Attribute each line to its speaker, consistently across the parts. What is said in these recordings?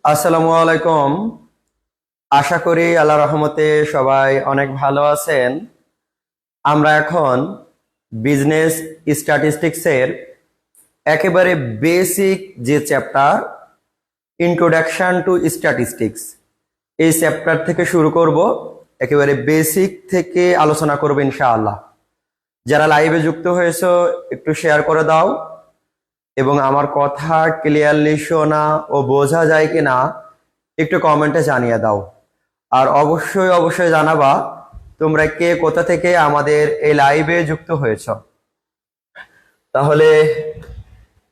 Speaker 1: আসসালামু আলাইকুম। আশা করি আল্লাহ রহমতে সবাই অনেক ভালো আছেন। আমরা এখন বিজনেস স্ট্যাটিস্টিক্সের একেবারে বেসিক যে চ্যাপ্টার ইন্ট্রোডাকশন টু স্ট্যাটিস্টিক্স, এই চ্যাপ্টার থেকে শুরু করব। একেবারে বেসিক থেকে আলোচনা করব ইনশাআল্লাহ। যারা লাইভে যুক্ত হয়েছো একটু শেয়ার করে দাও, এবং আমার কথা ক্লিয়ারলি শোনা ও বোঝা যায় কিনা একটু কমেন্টে জানিয়ে দাও। আর অবশ্যই অবশ্যই জানাবা তোমরা কে কোথা থেকে আমাদের এই লাইভে যুক্ত হয়েছ। তাহলে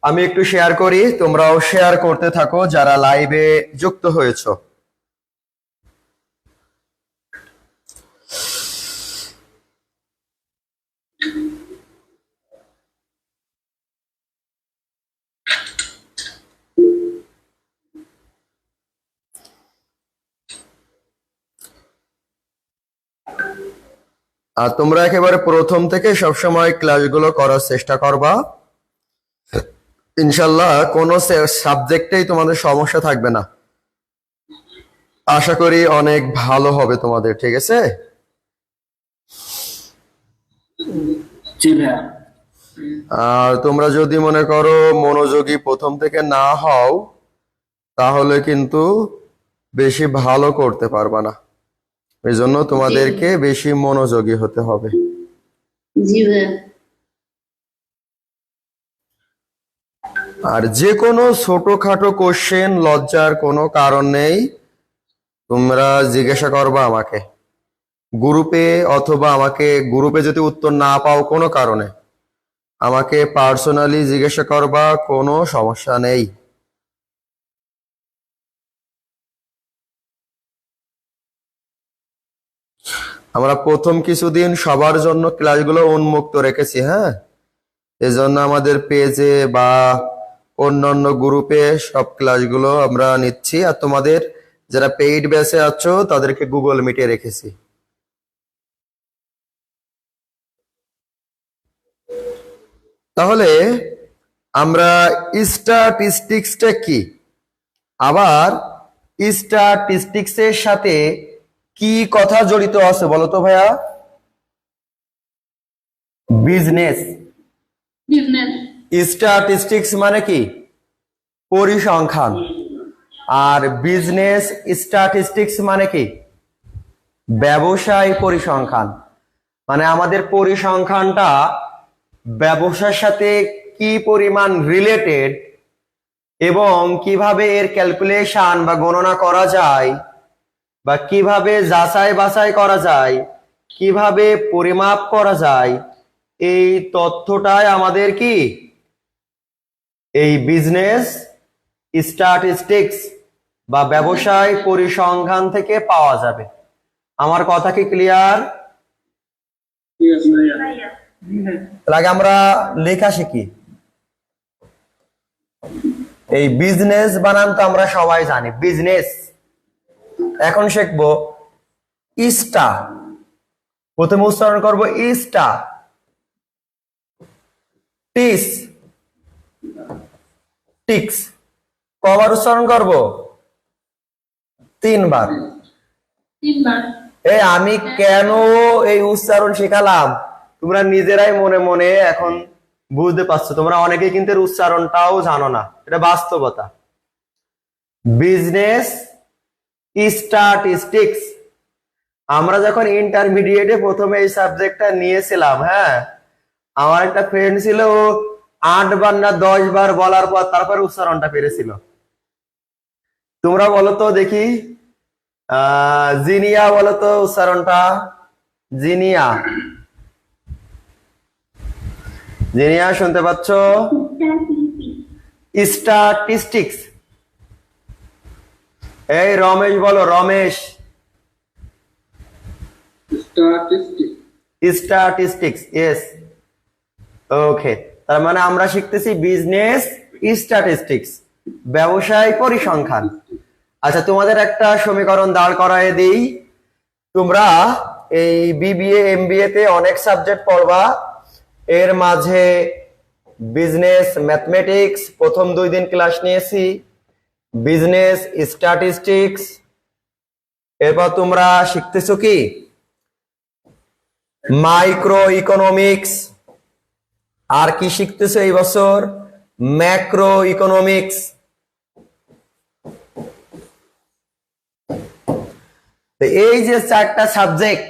Speaker 1: আমি একটু শেয়ার করি, তোমরাও শেয়ার করতে থাকো যারা লাইভে যুক্ত হয়েছ। আর তোমরা একেবারে প্রথম থেকে সবসময় ক্লাসগুলো করার চেষ্টা করবা। ইনশাল্লাহ কোনো সাবজেক্টেই তোমাদের সমস্যা থাকবে না। আশা করি অনেক ভালো হবে তোমাদের, ঠিক আছে? আর তোমরা যদি মনে করো মনোযোগী প্রথম থেকে না হও, তাহলে কিন্তু বেশি ভালো করতে পারবা না। এই জন্য তোমাদেরকে বেশি মনোযোগী হতে হবে। আর যে কোনো ছোটখাটো কোশ্চেন লজ্জার কোনো কারণ নেই, তোমরা জিজ্ঞাসা করবা আমাকে গ্রুপে, অথবা আমাকে গ্রুপে যদি উত্তর না পাও কোনো কারণে আমাকে পার্সোনালি জিজ্ঞাসা করবা, কোনো সমস্যা নেই। আমরা প্রথম কিছুদিন সবার জন্য ক্লাসগুলো উন্মুক্ত রেখেছি, হ্যাঁ? এজন্য আমাদের পেজে বা অন্যান্য গ্রুপে সব ক্লাসগুলো আমরা নিচ্ছি। আর তোমাদের যারা পেইড ব্যাচে আছো তাদেরকে গুগল মিটে রেখেছি। তাহলে আমরা স্ট্যাটিস্টিক্সটা কি, আবার স্ট্যাটিস্টিক্সের সাথে কি কথা জড়িত আছে বলো তো ভাইয়া? বিজনেস। স্ট্যাটিস্টিক্স মানে কি? পরিসংখ্যান। আর বিজনেস স্ট্যাটিস্টিক্স মানে কি? ব্যবসায় পরিসংখ্যান। মানে আমাদের পরিসংখ্যানটা ব্যবসার সাথে কি পরিমাণ রিলেটেড, এবং কিভাবে এর ক্যালকুলেশন বা গণনা করা যায়, বা কিভাবে যাচাই বাছাই করা যায়, কিভাবে পরিমাপ করা যায়, এই তথ্যটাই আমাদের কি এই বিজনেস স্ট্যাটিস্টিক্স বা ব্যবসায় পরিসংখ্যান থেকে পাওয়া যাবে। আমার কথা কি ক্লিয়ার? লাগে আমরা লেখা শিখি। এই বিজনেস বানান তো আমরা সবাই জানি, বিজনেস। এখন শিখবো ইস্টা। প্রথমে উচ্চারণ করবো ইস্টা, টিস, টিক্স। কবার উচ্চারণ করবো? 3 বার। আমি কেন এই উচ্চারণ শেখালাম তোমরা নিজেরাই মনে মনে এখন বুঝতে পারছো। তোমরা অনেকে কিন্তু উচ্চারণটাও জানো না, এটা বাস্তবতা। Business statistics. আমরা যখন ইন্টারমিডিয়েটে প্রথমে এই সাবজেক্টটা নিয়েছিলাম, হ্যাঁ, আমার একটা ফ্রেন্ড ছিল, ও 8 বার না 10 বার বলার পর তারপর উচ্চারণটা পেরেছিল। তোমরা বলো তো দেখি, জিনিয়া বলো তো উচ্চারণটা। জিনিয়া, জিনিয়া শুনতে পাচ্ছ? স্ট্যাটিস্টিক্স। এই রমেশ বলো, রমেশ। Statistics, yes. ওকে, তার মানে আমরা শিখতেছি বিজনেস স্ট্যাটিস্টিক্স, ব্যবসায় পরিসংখ্যান। আচ্ছা, তোমাদের একটা সমীকরণ দাঁড় করায় দেই। তোমরা এই বিবিএ এমবিএ তে অনেক সাবজেক্ট পড়বা, এর মাঝে বিজনেস ম্যাথমেটিক্স প্রথম 2 দিন ক্লাস নিয়েছি, বিজনেস স্ট্যাটিস্টিক্স, এরপর তোমরা শিখতেছো কি মাইক্রো ইকোনমিক্স, আর কি শিখতেছো এই বছর ম্যাক্রো ইকোনমিক্স। এই যে 4টা সাবজেক্ট,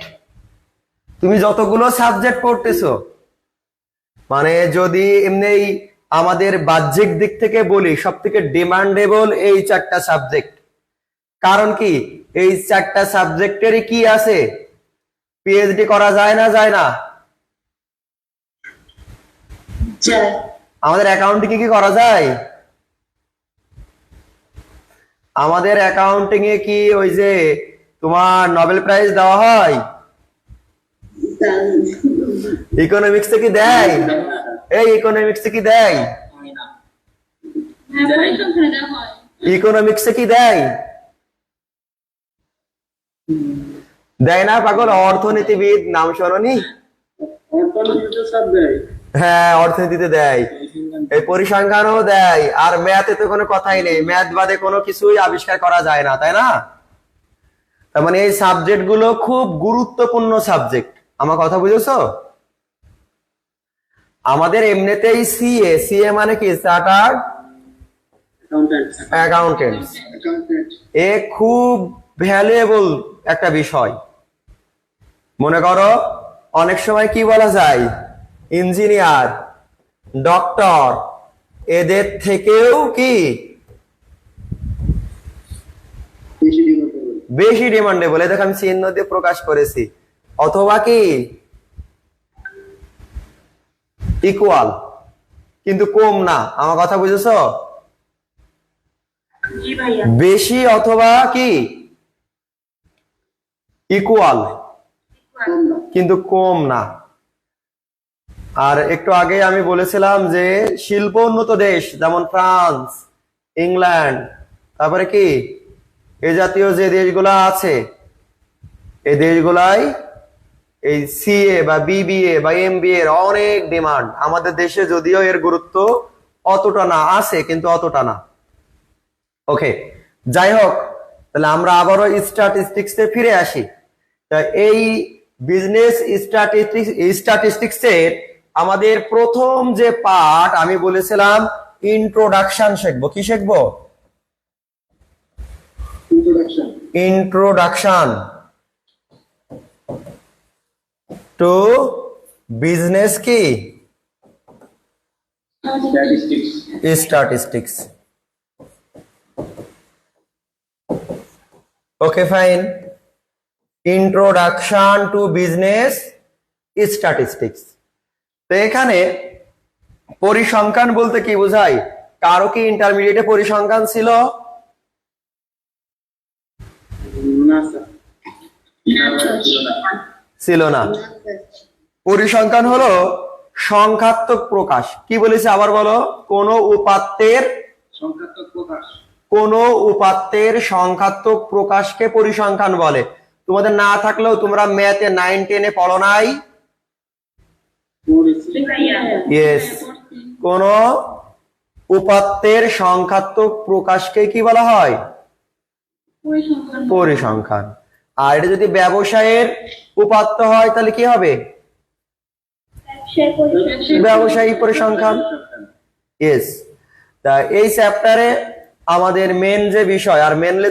Speaker 1: তুমি যতগুলো সাবজেক্ট পড়তেছো, মানে যদি এমনি আমাদের বাহ্যিক দিক থেকে বলি সব থেকে ডিমান্ডেবল এই 4টা সাবজেক্ট। কারণ কি এই 4টা সাবজেক্টেরই কি আছে, পিএইচডি করা যায় না যায় না? আমাদের অ্যাকাউন্টিং কি করা যায়? আমাদের অ্যাকাউন্টিং এ কি ওই যে তোমার নোবেল প্রাইজ দেওয়া হয়? ইকোনমিক্সে কি দেয়? এই ইকোনমিক্সে কি দেয়? ইকোনমিক্সে কি দেয়? দেয় না পাগল। অর্থনীতিবিদ নাম শোনোনি? হ্যাঁ, অর্থনীতিতে দেয়, এই পরিসংখ্যানও দেয়, আর ম্যাথে তো কোনো কথাই নেই, ম্যাথ বাদে কোনো কিছুই আবিষ্কার করা যায় না, তাই না? তার মানে এই সাবজেক্ট গুলো খুব গুরুত্বপূর্ণ সাবজেক্ট। আমার কথা বুঝেছো? আমাদের এমনিতেই সিএ, সিএ মানে কি চার্টার্ড অ্যাকাউন্টেন্টস, এ খুব ভ্যালুয়েবল একটা বিষয়। মনে করো অনেক সময় কি বলা যায়, ইঞ্জিনিয়ার, ডক্টর, এদের থেকেও কি বেশি ডিমান্ডেবল। এ দেখো আমি চিহ্ন দিয়ে প্রকাশ করেছি। অথবা কি ইকুয়াল, কিন্তু কম না। আমার কথা বুঝেছো? বেশি অথবা কি ইকুয়াল, কিন্তু কম না। আর একটু আগে আমি বলেছিলাম যে শিল্প উন্নত দেশ যেমন ফ্রান্স, ইংল্যান্ড, তারপরে কি এই জাতীয় যে দেশগুলা আছে, এই দেশগুলাই এই সিএ বা বিবিএ বা এমবিএ এর অনেক ডিমান্ড। আমাদের দেশে যদিও এর গুরুত্ব অতটা না, আছে কিন্তু অতটা না। ওকে, যাই হোক, তাহলে আমরা আবারও স্ট্যাটিস্টিক্সে ফিরে আসি। তা এই বিজনেস স্ট্যাটিস্টিক্সের আমাদের প্রথম যে পার্ট আমি বলেছিলাম ইন্ট্রোডাকশন শিখবো। কি শিখবো? ইন্ট্রোডাকশন টু বিজনেস কি statistics. Okay fine, introduction to business statistics. তো এখানে পরিসংখ্যান বলতে কি বোঝায়? কারো কি ইন্টারমিডিয়েটে পরিসংখ্যান ছিল? ছিল না। পরিসংখ্যান হলো সংখ্যাত্মক প্রকাশ। কি বলেছে আবার বলো? কোন উপাত্তের সংখ্যাত্মক প্রকাশকে পরিসংখ্যান বলে। তোমাদের না থাকলেও তোমরা ম্যাথে 9-10 এ পড়ো নাই? ইয়েস, কোন উপাত্তের সংখ্যাত্মক প্রকাশকে কি বলা হয়? পরিসংখ্যান। আর এটা যদি ব্যবসায়ের উপাত্ত হয় তাহলে কি হবে? ব্যবসায়ী পরিসংখ্যান। ইয়েস। তা এই চ্যাপ্টারে আমাদের মেন যে বিষয়, আর মেনলি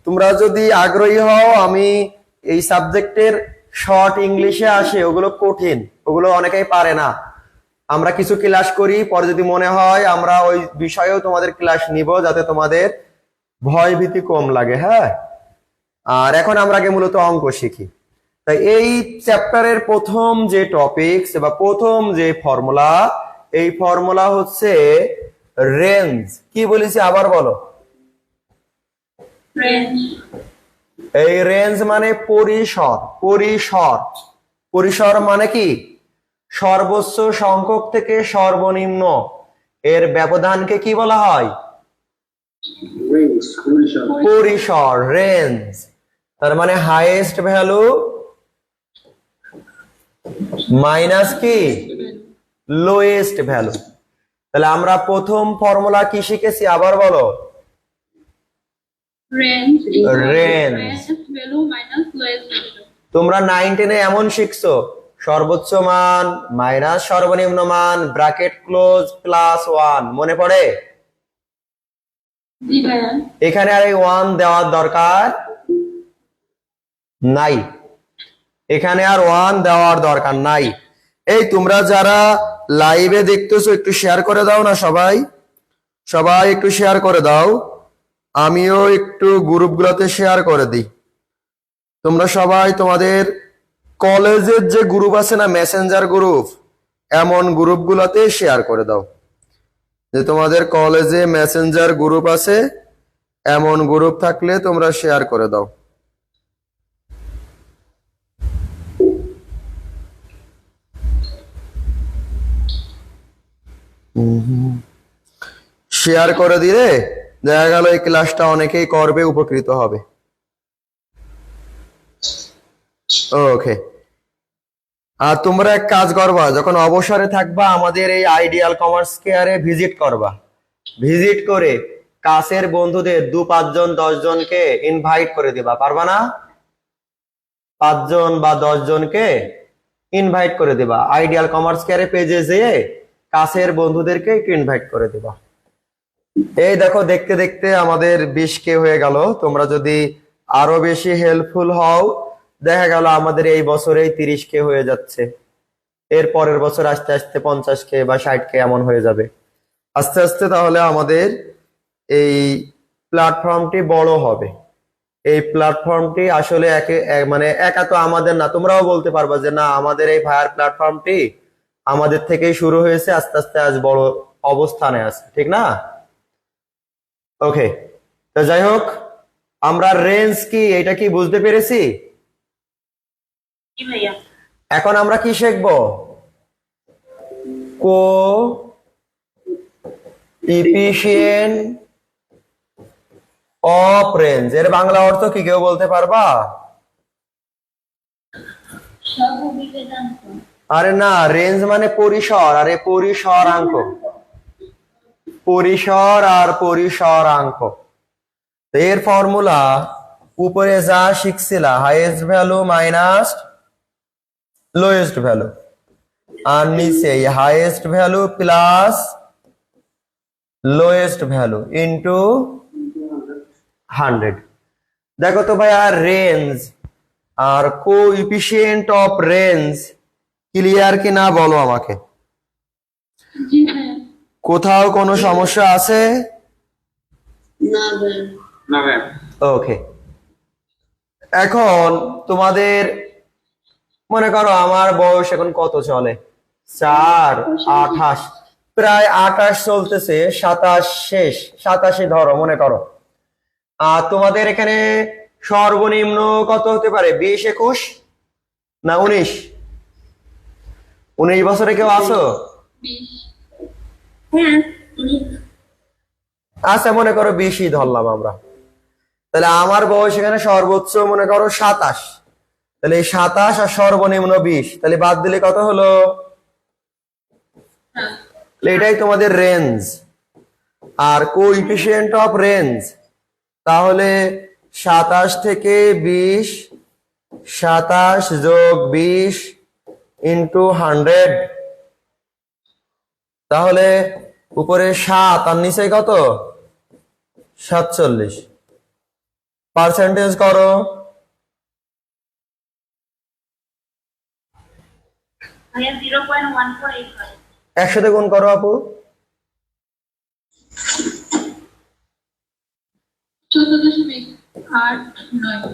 Speaker 1: তোমরা যদি আগ্রহী হও, আমি এই সাবজেক্টের শর্ট ইংলিশে আসে, ওগুলো কঠিন, ওগুলো অনেকেই পারে না। আমরা কিছু ক্লাস করি, পরে যদি মনে হয় আমরা ওই বিষয়েও তোমাদের ক্লাস নিব, যাতে তোমাদের ভয় ভীতি কম লাগে। হ্যাঁ, আর এখন আমরা আগে মূলত অঙ্ক শিখি। তাই এই চ্যাপ্টারের প্রথম যে টপিকস বা প্রথম যে ফর্মুলা, এই ফর্মুলা হচ্ছে রেঞ্জ। কি বলেছি আবার বলো? এই রেঞ্জ মানে পরিসর। পরিসর মানে কি? সর্বোচ্চ সংখ্যক থেকে সর্বনিম্ন এর ব্যবধানকে কি বলা হয়? পরিসর, রেঞ্জ। তার মানে হাইয়েস্ট ভ্যালু মাইনাস কি লোয়েস্ট ভ্যালু। তাহলে আমরা প্রথম ফর্মুলা কি শিখেছি আবার বলো?
Speaker 2: Range equal to
Speaker 1: Range.
Speaker 2: highest value minus lowest value.
Speaker 1: তোমরা 9-10 এমন শিখছো, সর্বোচ্চ মান মাইনাস সর্বনিম্ন মান ব্র্যাকেট ক্লোজ প্লাস 1, মনে পড়ে?
Speaker 2: জি ভাইয়া।
Speaker 1: এখানে আর এই 1 দেওয়ার দরকার নাই, এখানে আর 1 দেওয়ার দরকার নাই। এই তোমরা যারা লাইভে দেখতেছো একটু শেয়ার করে দাও না, সবাই সবাই একটু শেয়ার করে দাও, আমিও একটু গ্রুপগুলোতে শেয়ার করে দিই। তোমরা সবাই তোমাদের কলেজের যে গ্রুপ আছে না, মেসেঞ্জার গ্রুপ, এমন গ্রুপগুলোতে শেয়ার করে দাও। যে তোমাদের কলেজে মেসেঞ্জার গ্রুপ আছে, এমন গ্রুপ থাকলে তোমরা শেয়ার করে দাও। শেয়ার করে দিলে দেখা গেল এই ক্লাসটা অনেকেই করবে, উপকৃত হবে। ওকে, আর তোমরা এক কাজ করবা, যখন অবসরে থাকবা আমাদের এই আইডিয়াল কমার্স কেয়ারে ভিজিট করবা। ভিজিট করে কাছের বন্ধুদের 2-5 জন 10 জনকে ইনভাইট করে দিবা। পারবা না? 5 জন বা 10 জনকে ইনভাইট করে দিবা। আইডিয়াল কমার্স কেয়ারে পেজে যেয়ে কাছের বন্ধুদেরকে একটু ইনভাইট করে দিবা। এই দেখো, দেখতে দেখতে আমাদের 20K হয়ে গেল। তোমরা যদি আরো বেশি হেল্পফুল হও, দেখা গেল আমাদের এই বছরেই 30K হয়ে যাচ্ছে, এর পরের বছর আস্তে আস্তে 50K বা 60K এমন হয়ে যাবে আস্তে আস্তে। তাহলে আমাদের এই প্ল্যাটফর্মটি বড় হবে। এই প্ল্যাটফর্মটি আসলে মানে একা তো আমাদের না, তোমরাও বলতে পারবা যে না, আমাদের এই ভায়ার প্ল্যাটফর্মটি আমাদের থেকেই শুরু হয়েছে, আস্তে আস্তে আজ বড় অবস্থানে আছে, ঠিক না? ওকে, তো যাই হোক, আমরা রেঞ্জ কি এটা কি বুঝতে পেরেছি?
Speaker 2: জি ভাইয়া।
Speaker 1: এখন আমরা কি শিখব? কো ইফিশিয়েন্ট অফ রেঞ্জ, এর বাংলা অর্থ কি কেউ বলতে পারবা?
Speaker 2: সহবিবেদাঙ্ক।
Speaker 1: আরে না, রেঞ্জ মানে পরিসর, আরে পরিসরাঙ্ক, পরিসর আর পরিসরাঙ্ক। এর ফর্মুলা উপরে যা শিখছিলা, highest value minus lowest value, আর নিচে highest value plus lowest value into 100। দেখো তো ভাই, আর রেঞ্জ আর কোএফিসিয়েন্ট অফ রেঞ্জ ক্লিয়ার কি না বলো আমাকে?
Speaker 2: জি ভাইয়া।
Speaker 1: কোথাও কোনো সমস্যা আছে?
Speaker 2: না ভাইয়া। না ভাইয়া।
Speaker 1: ওকে, এখন তোমাদের মনে করো আমার বয়স এখন কত চলে? 4, 28, প্রায় 28 চলতেছে, 27 শেষ, 87 ধরো মনে করো। আর তোমাদের এখানে সর্বনিম্ন কত হতে পারে? 20, 21 না 19? 19 বছরে কেউ আছো?
Speaker 2: 20। হ্যাঁ।
Speaker 1: আচ্ছা, মনে করো 20ই ধরলাম আমরা। তাহলে আমার বয়স এখানে সর্বোচ্চ মনে করো 27, তাহলে এই 27 আর সর্বনিম্ন 20, তাহলে বাদ দিলে কত হলো? এটাই তোমাদের রেঞ্জ আর কোএফিসিয়েন্ট অফ রেঞ্জ। তাহলে 27 থেকে 20, 27 যোগ 20 ইন্টু 100, তাহলে উপরে 7 আর নিচে কত? 47। পার্সেন্টেজ করো।
Speaker 2: ভাইয়া 0.1485।
Speaker 1: একসাথে গুণ করো আপু।
Speaker 2: 14.89।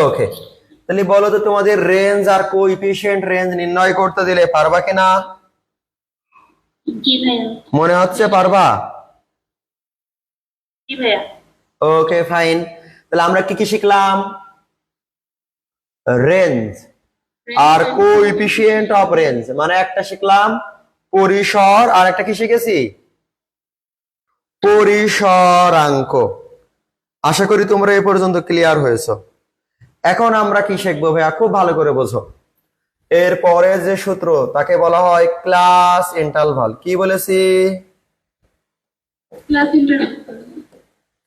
Speaker 1: ওকে, তাহলে বলো তো তোমাদের রেঞ্জ আর কোএফিসিয়েন্ট রেঞ্জ নির্ণয় করতে দিলে পারবা কিনা?
Speaker 2: জি ভাইয়া।
Speaker 1: মনে হচ্ছে পারবা?
Speaker 2: জি ভাইয়া।
Speaker 1: ওকে ফাইন, তাহলে আমরা কি কি শিখলাম? রেঞ্জ আর কোএফিসিয়েন্ট অফ রেঞ্জ, মানে একটা শিখলাম পরিসর, আর একটা কি শিখেছি? পরিসরাঙ্ক। আশা করি তোমরা এই পর্যন্ত ক্লিয়ার হয়েছো। এখন আমরা কি শিখবো ভাইয়া? খুব ভালো করে বোঝো। এর পরে যে সূত্র তাকে বলা হয় ক্লাস ইন্টারভাল। কি বলেছি?
Speaker 2: Class inter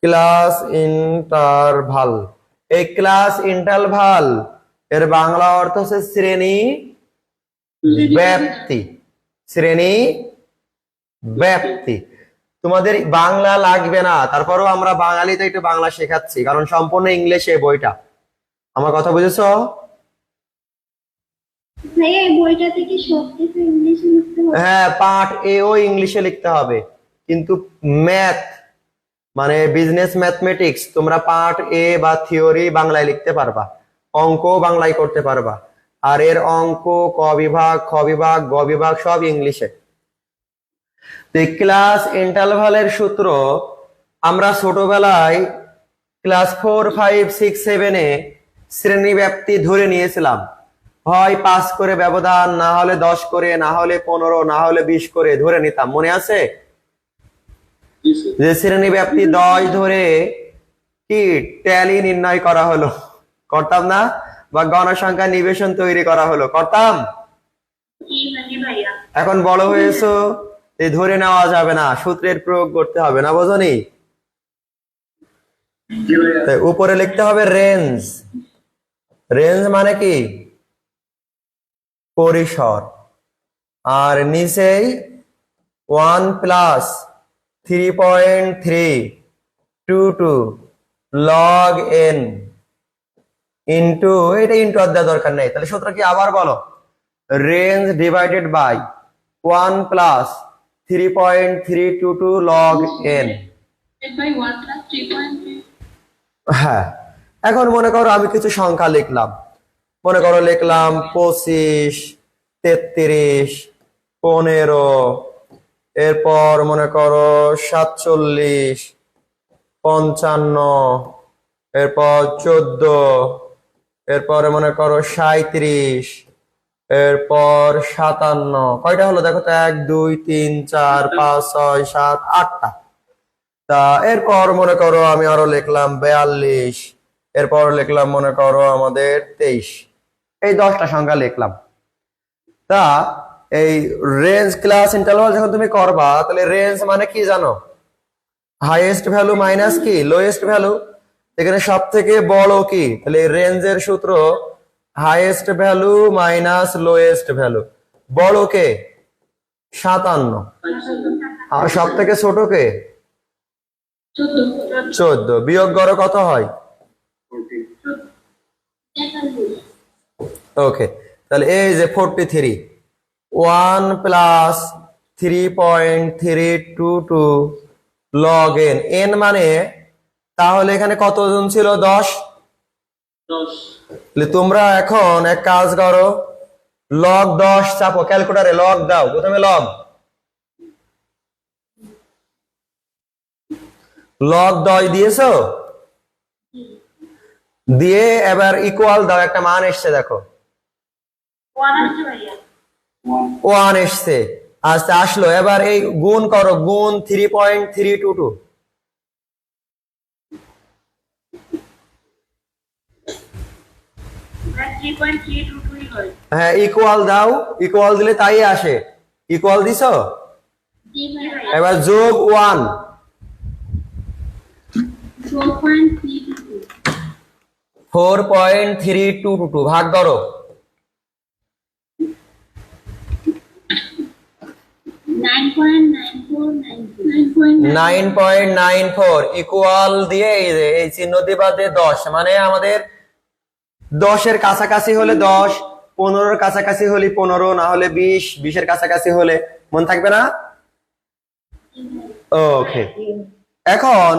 Speaker 1: class interval. এই ক্লাস ইন্টারভাল এর বাংলা অর্থ হচ্ছে শ্রেণী ব্যাপ্তি। শ্রেণী ব্যাপ্তি। তোমাদের বাংলা লাগবে না, তারপরেও আমরা বাঙালিতে একটু বাংলা শেখাচ্ছি, কারণ সম্পূর্ণ ইংলিশে বইটা। আমার কথা বুঝেছো?
Speaker 2: ভাইয়া এই বইটা থেকে সব কিছু ইংলিশে লিখতে হবে।
Speaker 1: হ্যাঁ, পার্ট এ ও ইংলিশে লিখতে হবে, কিন্তু ম্যাথ মানে বিজনেস ম্যাথমেটিক্স তোমরা পার্ট এ বা থিওরি বাংলায় লিখতে পারবা, অঙ্ক বাংলায় করতে পারবা। আর এর অঙ্ক ক বিভাগ, খ বিভাগ, গ বিভাগ সব ইংলিশে। ক্লাস ইন্টারভালের সূত্র আমরা ছোটবেলায় ক্লাস 4, 5, 6, 7 এ শ্রেণী ব্যাপ্তি ধরে নিয়েছিলাম। হয় 5 করে ব্যবধান, না হলে 10 করে, না হলে 15, না হলে 20 করে ধরে নিতাম। মনে আছে? যে শ্রেণী ব্যাপ্তি 10 ধরে কি ট্যালি নির্ণয় করা হলো, করতাম না? বা গণসংখ্যা নিবেশন তৈরি করা হলো, করতাম।
Speaker 2: জি ভাইয়া।
Speaker 1: এখন বড় হয়েছো, এই ধরে নেওয়া যাবে না, সূত্রের প্রয়োগ করতে হবে, না বোঝনি? তাই উপরে লিখতে হবে রেঞ্জ। রেঞ্জ মানে কি? পরিসর। আর নিচেই 1 প্লাস 3.322 লগ এন ইন্টু, এটা ইন্টু আর দেওয়ার দরকার নেই। তাহলে সূত্র কি আবার বলো? Range divided by 1 plus 3.322 log n.
Speaker 2: By 1 plus 3.3।
Speaker 1: হ্যাঁ, এখন মনে করো আমি কিছু সংখ্যা লিখলাম। মনে করো লিখলাম 25, 33, 15, এরপর মনে করো 47, 55, এরপর 14, এরপরে মনে করো 37, এরপর 57। কয়টা হলো দেখো তো? 1, 2, 3, 4, 5, 6, 7, 8টা। তা এরপর মনে করো আমি আরো লিখলাম 42, এরপর লিখলাম মনে করো আমাদের 23। এই 10টা সংখ্যা লিখলাম। তা এই রেঞ্জ ক্লাস ইন্টারভাল যখন তুমি করবা, তাহলে রেঞ্জ মানে কি জানো? হাইয়েস্ট ভ্যালু মাইনাস কি লোয়েস্ট ভ্যালু। এখানে সব থেকে বড় কি? তাহলে রেঞ্জের সূত্র highest value minus lowest value. বড় কে? 57। আর সব থেকে ছোট কে? 14। বিয়োগ করো কত হয়? ওকে, তাহলে এই যে 43, 1 প্লাস 3.322 লগ এন। এন মানে তাহলে এখানে কতজন ছিল? 10। তাহলে তোমরা এখন এক কাজ করো, লগ 10 চাপো ক্যালকুলেটরে, লগ দাও। প্রথমে লগ 10 দিয়েছো, দিয়ে এবার ইকুয়াল দাও। একটা মান এসছে দেখো,
Speaker 2: 1 আসছে ভাইয়া।
Speaker 1: 1 এসছে। আচ্ছা আসলো, এবার এই গুণ করো, গুণ 3.322।
Speaker 2: 3.322 হয়।
Speaker 1: হ্যাঁ, ইকুয়াল দাও। ইকুয়াল দিলে তাই আসে। ইকুয়াল দিছো?
Speaker 2: জি ভাইয়া।
Speaker 1: এবার যোগ 1,
Speaker 2: 4.322
Speaker 1: 4.322 ভাগ করো। 9.94 ইকুয়াল দিয়ে এই চিহ্ন দিবা দিয়ে 10, মানে আমাদের 10-এর কাছাকাছি হলে 10, 15-এর কাছাকাছি হলে 15, না হলে 20, 20-এর কাছাকাছি হলে। মনে থাকবে না? ওকে, এখন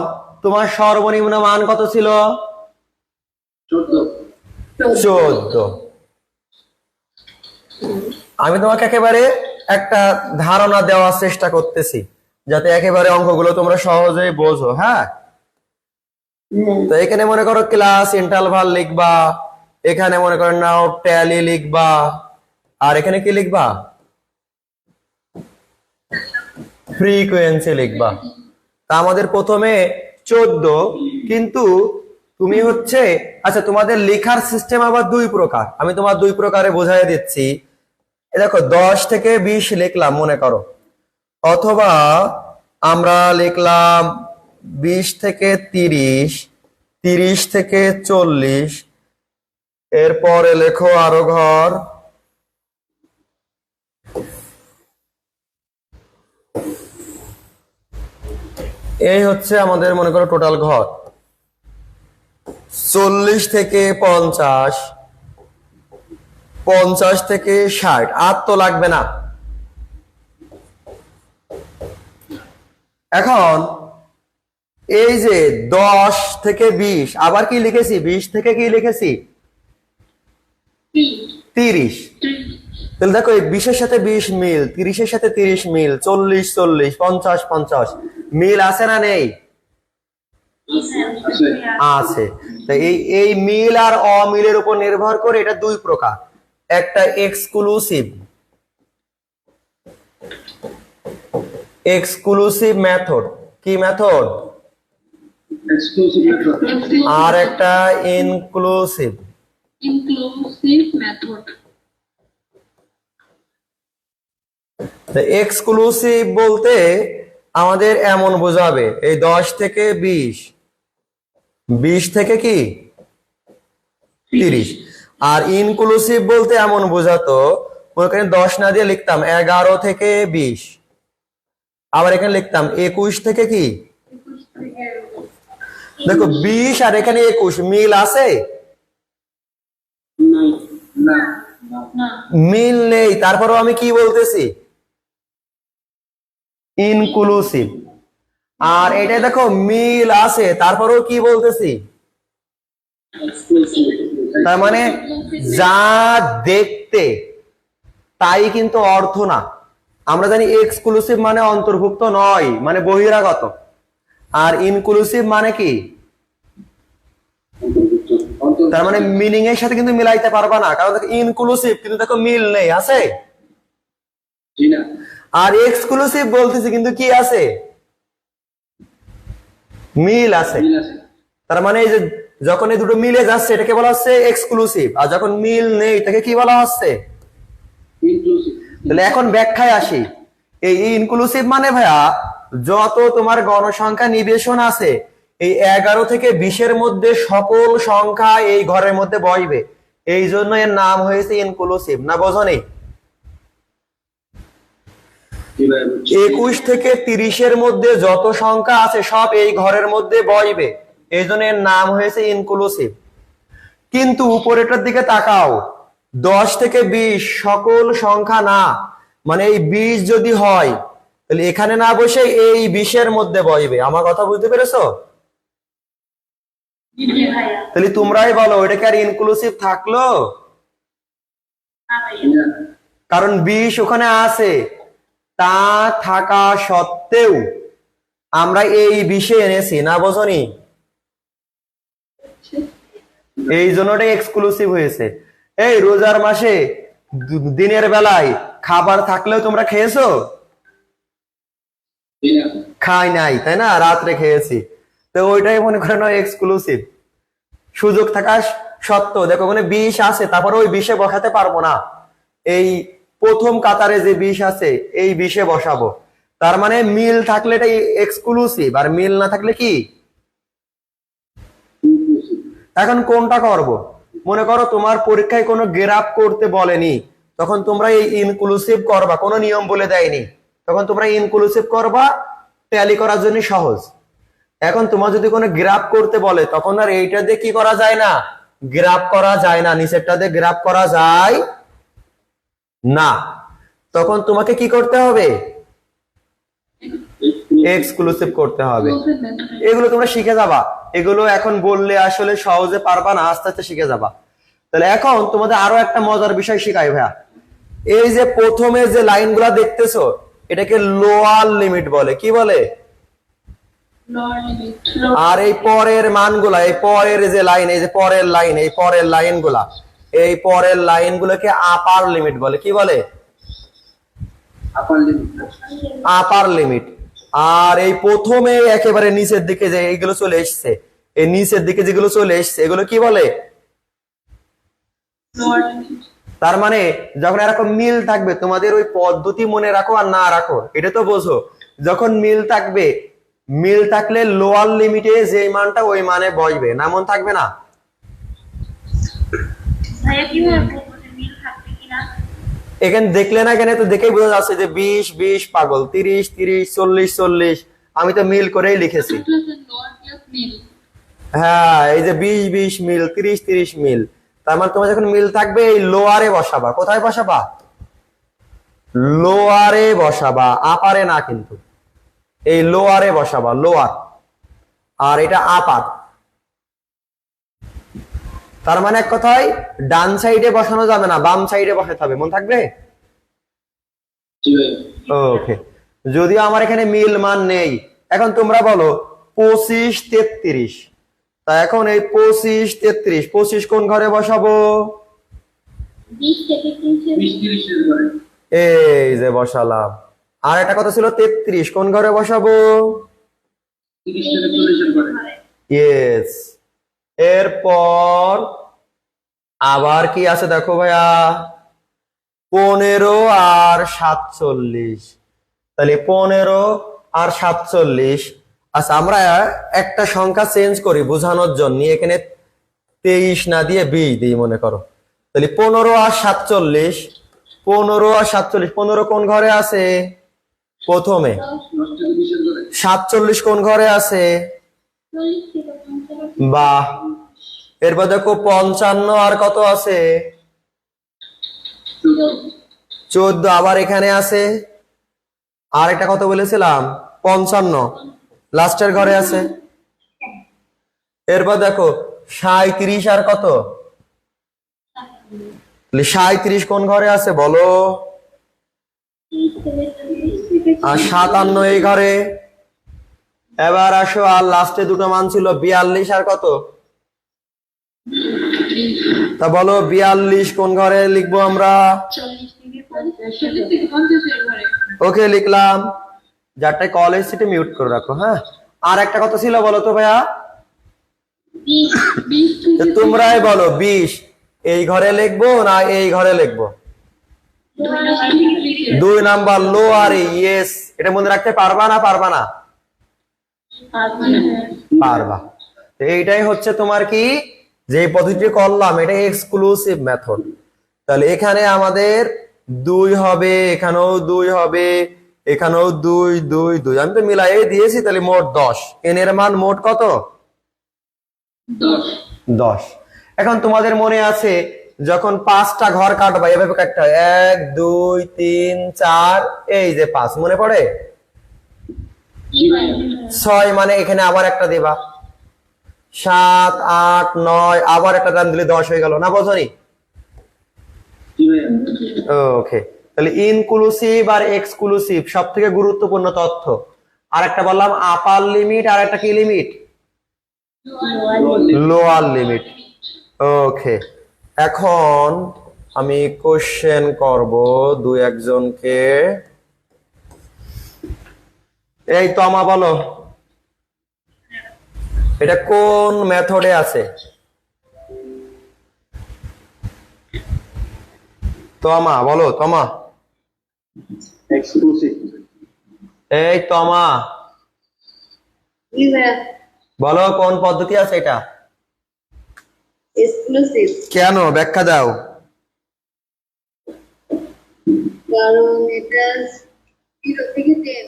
Speaker 1: তোমার সর্বনিম্ন মান কত ছিল? 14। আমি তোমাকে একেবারে একটা ধারণা দেওয়ার চেষ্টা করতেছি, যাতে একেবারে অঙ্কগুলো তোমরা সহজেই বোঝো। হ্যাঁ, তো এখানে মনে করো ক্লাস ইন্টারভাল লিখবা, এখানে মনে করো নাও ট্যালি লিখবা, আর এখানে কি লিখবা? ফ্রিকোয়েন্সি লিখবা। তা আমাদের প্রথমে 14, কিন্তু তুমি হচ্ছে, আচ্ছা তোমাদের লেখার সিস্টেম আবার দুই প্রকার, আমি তোমার দুই প্রকারে বোঝাই দিচ্ছি। এ দেখো 10 থেকে 20 লিখলাম মনে করো, অথবা আমরা লিখলাম 20 থেকে 30, 30 থেকে 40, এরপরে লেখো আরো ঘর, এই হচ্ছে আমাদের মনে করো টোটাল ঘর। 40 থেকে 50, 50 থেকে 60, আর তো লাগবে না। এখন এই যে 10 থেকে 20, আবার কি লিখেছি, 20 থেকে কি লিখেছি, 30। তাহলে দেখো এই 20 এর সাথে 20 মিল, 30 এর সাথে 30 মিল, 40 40, 50 50 মিল আছে না নেই? আছে। তো এই মিল আর অমিলের উপর নির্ভর করে এটা দুই প্রকার, একটা এক্সক্লুসিভ মেথড, কি মেথড, আর একটা ইনক্লুসিভ।
Speaker 3: মেথড।
Speaker 1: এক্সক্লুসিভ বলতে আমাদের এমন বোঝাবে, এই 10 থেকে 20, 20 থেকে কি 30। আর ইনক্লুসিভ বলতে এমন বোঝাতো, ওখানে 10 না দিয়ে লিখতাম 11 থেকে 20, আবার এখানে লিখতাম 21 থেকে কি, দেখো 20 আর এখানে 21 মিল আছে, মিল নেই, তারপরেও আমি কি বলতেছি, ইনক্লুসিভ। আর এটা দেখো মিল আছে, তারপরেও কি বলতেছি, তার মানে যা দেখতে তাই কিন্তু অর্থ না। আমরা জানি এক্সক্লুসিভ মানে অন্তর্ভুক্ত নয়, মানে বহিরাগত। আর ইনক্লুসিভ মানে কি, তার মানে মিনিং এর সাথে কিন্তু মিলাইতে পারবা না, কারণ দেখো ইনক্লুসিভ কিন্তু দেখো মিল নেই, আছে। আর এক্সক্লুসিভ বলতেছি কিন্তু কি আছে, মিল আছে। তার মানে এই যে যখন এই দুটো মিলে যাচ্ছে এটাকে বলা হচ্ছে এক্সক্লুসিভ, আর যখন মিল নেই তাকে কি বলা হচ্ছে, তাহলে এখন ব্যাখ্যায় আসি। এই ইনক্লুসিভ মানে ভাইয়া, যত তোমার গণসংখ্যা নিবেশন আছে এই 11 থেকে 20 এর মধ্যে সকল সংখ্যা এই ঘরের মধ্যে বসবে, এই জন্য এর নাম হয়েছে ইনক্লুসিভ। না বোঝনি? 21 থেকে 30 এর মধ্যে যত সংখ্যা আছে সব এই ঘরের মধ্যে বসবে, এই জন্য এর নাম হয়েছে ইনক্লুসিভ। কিন্তু উপরেটার দিকে তাকাও, 10 থেকে 20 সকল সংখ্যা না, মানে এই 20 যদি হয় তাহলে এখানে না বসে এই 20 এর মধ্যে বসবে। আমার কথা বুঝতে পেরেছো? তাহলে তোমরাই বলো এটা কি আর ইনক্লুসিভ থাকলো? কারণ 20 ওখানে আছে, তা থাকা সত্ত্বেও আমরা এই 20 এনেছি। না বোঝনি? এই জন্যটাই এক্সক্লুসিভ হয়েছে। এই রোজার মাসে দিনের বেলায় খাবার থাকলেও তোমরা খেয়েছো? খাই নাই, তাই না? রাত্রে খেয়েছি। তো ওইটাই মনে করেন এক্সক্লুসিভ। সুযোগ থাকা সত্ত্বেও দেখো ওখানে 20 আছে, তারপরে ওই 20 বসাতে পারবো না, এই প্রথম কাতারে যে 20 আছে এই 20 বসাবো। তার মানে মিল থাকলে এটা এক্সক্লুসিভ, আর মিল না থাকলে কি। এখন কোনটা করব? মনে করো তোমার পরীক্ষায় কোনো গ্রাফ করতে বলেনি, তখন তোমরা এই ইনক্লুসিভ করবা, কোনো নিয়ম বলে দেয়নি, তখন তোমরা ইনক্লুসিভ করবা, ট্যালি করার জন্য সহজ। এখন তোমার যদি কোনো গ্রাফ করতে বলে তখন আর এইটা দিয়ে কি করা যায় না, গ্রাফ করা যায় না, নিচেরটা দিয়ে গ্রাফ করা যায় না, তখন তোমাকে কি করতে হবে, এক্সক্লুসিভ করতে হবে। এগুলো তোমরা শিখে যাবা, এগুলো এখন বললে আসলে সহজে পারবা না, আস্তে আস্তে শিখে যাবা। তাহলে এখন তোমাদের আরো একটা মজার বিষয় শিখাই ভাইয়া। এই যে প্রথমে যে লাইনগুলা দেখতেছো এটাকে লোয়ার লিমিট বলে। কি বলে? আর এই পরের মানগুলা, এই পরের যে লাইন, এই যে পরের লাইন, এই পরের লাইনগুলা, এই পরের লাইনগুলোকে আপার লিমিট বলে। কি বলে? আপার লিমিট। আর এই প্রথমে একেবারে নিচের দিকে যে এইগুলো চলে এসছে এই নিচের দিকে যেগুলো চলে এসছে এগুলো কি বলে? তার মানে যখন এরকম মিল থাকবে তোমাদের ওই পদ্ধতি মনে রাখো আর না রাখো এটা তো বোঝো। যখন মিল থাকবে, মিল থাকলে লোয়ার লিমিটে যে মানটা ওই মানে বসবে, না মন থাকবে না?
Speaker 2: ভাইয়া কিভাবে বলবো যে মিল থাকবে কিনা?
Speaker 1: এখানে দেখলে না, এখানে তো দেখেই বোঝা যাচ্ছে যে 20 20 পাগল, 30 30 40 40। আমি তো মিল করেই লিখেছি। হ্যাঁ, এই যে 20 20 মিল, 30 30 মিল। তার মানে তোমার যখন মিল থাকবে এই লোয়ারে বসাবা। কোথায় বসাবা? লোয়ারে বসাবা, আপারে না কিন্তু। এই লোয়ারে বসাবা, লোয়ার। আর এটা আপার। তার মানে এক কথায় ডান সাইডে বসানো যাবে না, বাম সাইডে বসাতে হবে, মন থাকবে? ওকে। যদিও আমার এখানে মিল মান নেই, এখন তোমরা বলো 25 33। তা এখন এই 25 33, 25 কোন ঘরে বসাবো?
Speaker 2: 20 থেকে 30
Speaker 1: এই যে বসালাম। আর একটা কথা ছিল 33 কোন ঘরে বসাবো? ইয়েস। এরপর আবার কি আছে দেখো ভাইয়া, 15 আর 47। তাহলে 15 আর 47। আচ্ছা, আমরা একটা সংখ্যা চেঞ্জ করি বোঝানোর জন্য, এখানে 23 না দিয়ে 20 দিই মনে করো। তাহলে 15 আর 47, 15 আর 47, 15 কোন ঘরে আছে? প্রথমে। 47 কোন ঘরে আছে?
Speaker 2: 40 থেকে 50।
Speaker 1: বাহ। এরপর দেখো 55 আর কত আছে? 14 আবার এখানে আছে। আর একটা কত বলেছিলাম? 55 লাস্টের ঘরে আছে। এরপর দেখো 37 আর কত? 37 কোন ঘরে আছে বলো?
Speaker 2: 30 থেকে 40
Speaker 1: আর 57 এই ঘরে। এবার আসো, আর লাস্টে দুটো মান ছিল 42 আর কত? তা বলো 42 কোন ঘরে লিখবো আমরা?
Speaker 2: 40 থেকে 50।
Speaker 1: ওকে, লিখলাম। যারটাই কল এসেছে সেটা মিউট করে রাখো। হ্যাঁ, আর একটা কথা ছিল বলো তো ভাইয়া।
Speaker 2: 20
Speaker 1: তো তোমরাই বলো 20 এই ঘরে লিখবো না এই ঘরে লিখবো? 2 নাম্বার লোয়ারে। ইয়েস। এটা মনে রাখতে পারবা না পারবা না? পারবা। তো এইটাই হচ্ছে তোমার কি, যে পদ্ধতি করলাম এটা এক্সক্লুসিভ মেথড। তাহলে এখানে আমাদের 2 হবে, এখানেও 2 হবে, এখানেও 2 2 2। আমি তো মিলাই দিয়েছি। তাহলে মোট 10। এন এর মান মোট কত? 10। এখন তোমাদের মনে আছে যখন 5টা ঘর কাটবা এভাবে কাটতে হয়, 1 2 3 4, এই যে 5, মনে পড়ে? 6 মানে এখানে আবার একটা দিবা, 7 8 9 আবার একটা দাম দিলে 10 হয়ে গেল না, বোঝনি? ওকে। তাহলে ইনক্লুসিভ আর এক্সক্লুসিভ সব থেকে গুরুত্বপূর্ণ তথ্য। আর একটা বললাম আপার লিমিট, আর একটা কি লিমিট? Lower limit. ওকে। এখন আমি কোশ্চেন করব দু একজনকে। এই তমা বলো, এটা কোন মেথডে আছে? তমা বলো, তমা।
Speaker 3: এক্সক্লুসিভ।
Speaker 1: এই তমা বলো কোন পদ্ধতি আছে এটা?
Speaker 2: এক্সক্লুসিভ।
Speaker 1: কেন, ব্যাখ্যা দাও।
Speaker 2: কারণ এটা 0 থেকে 10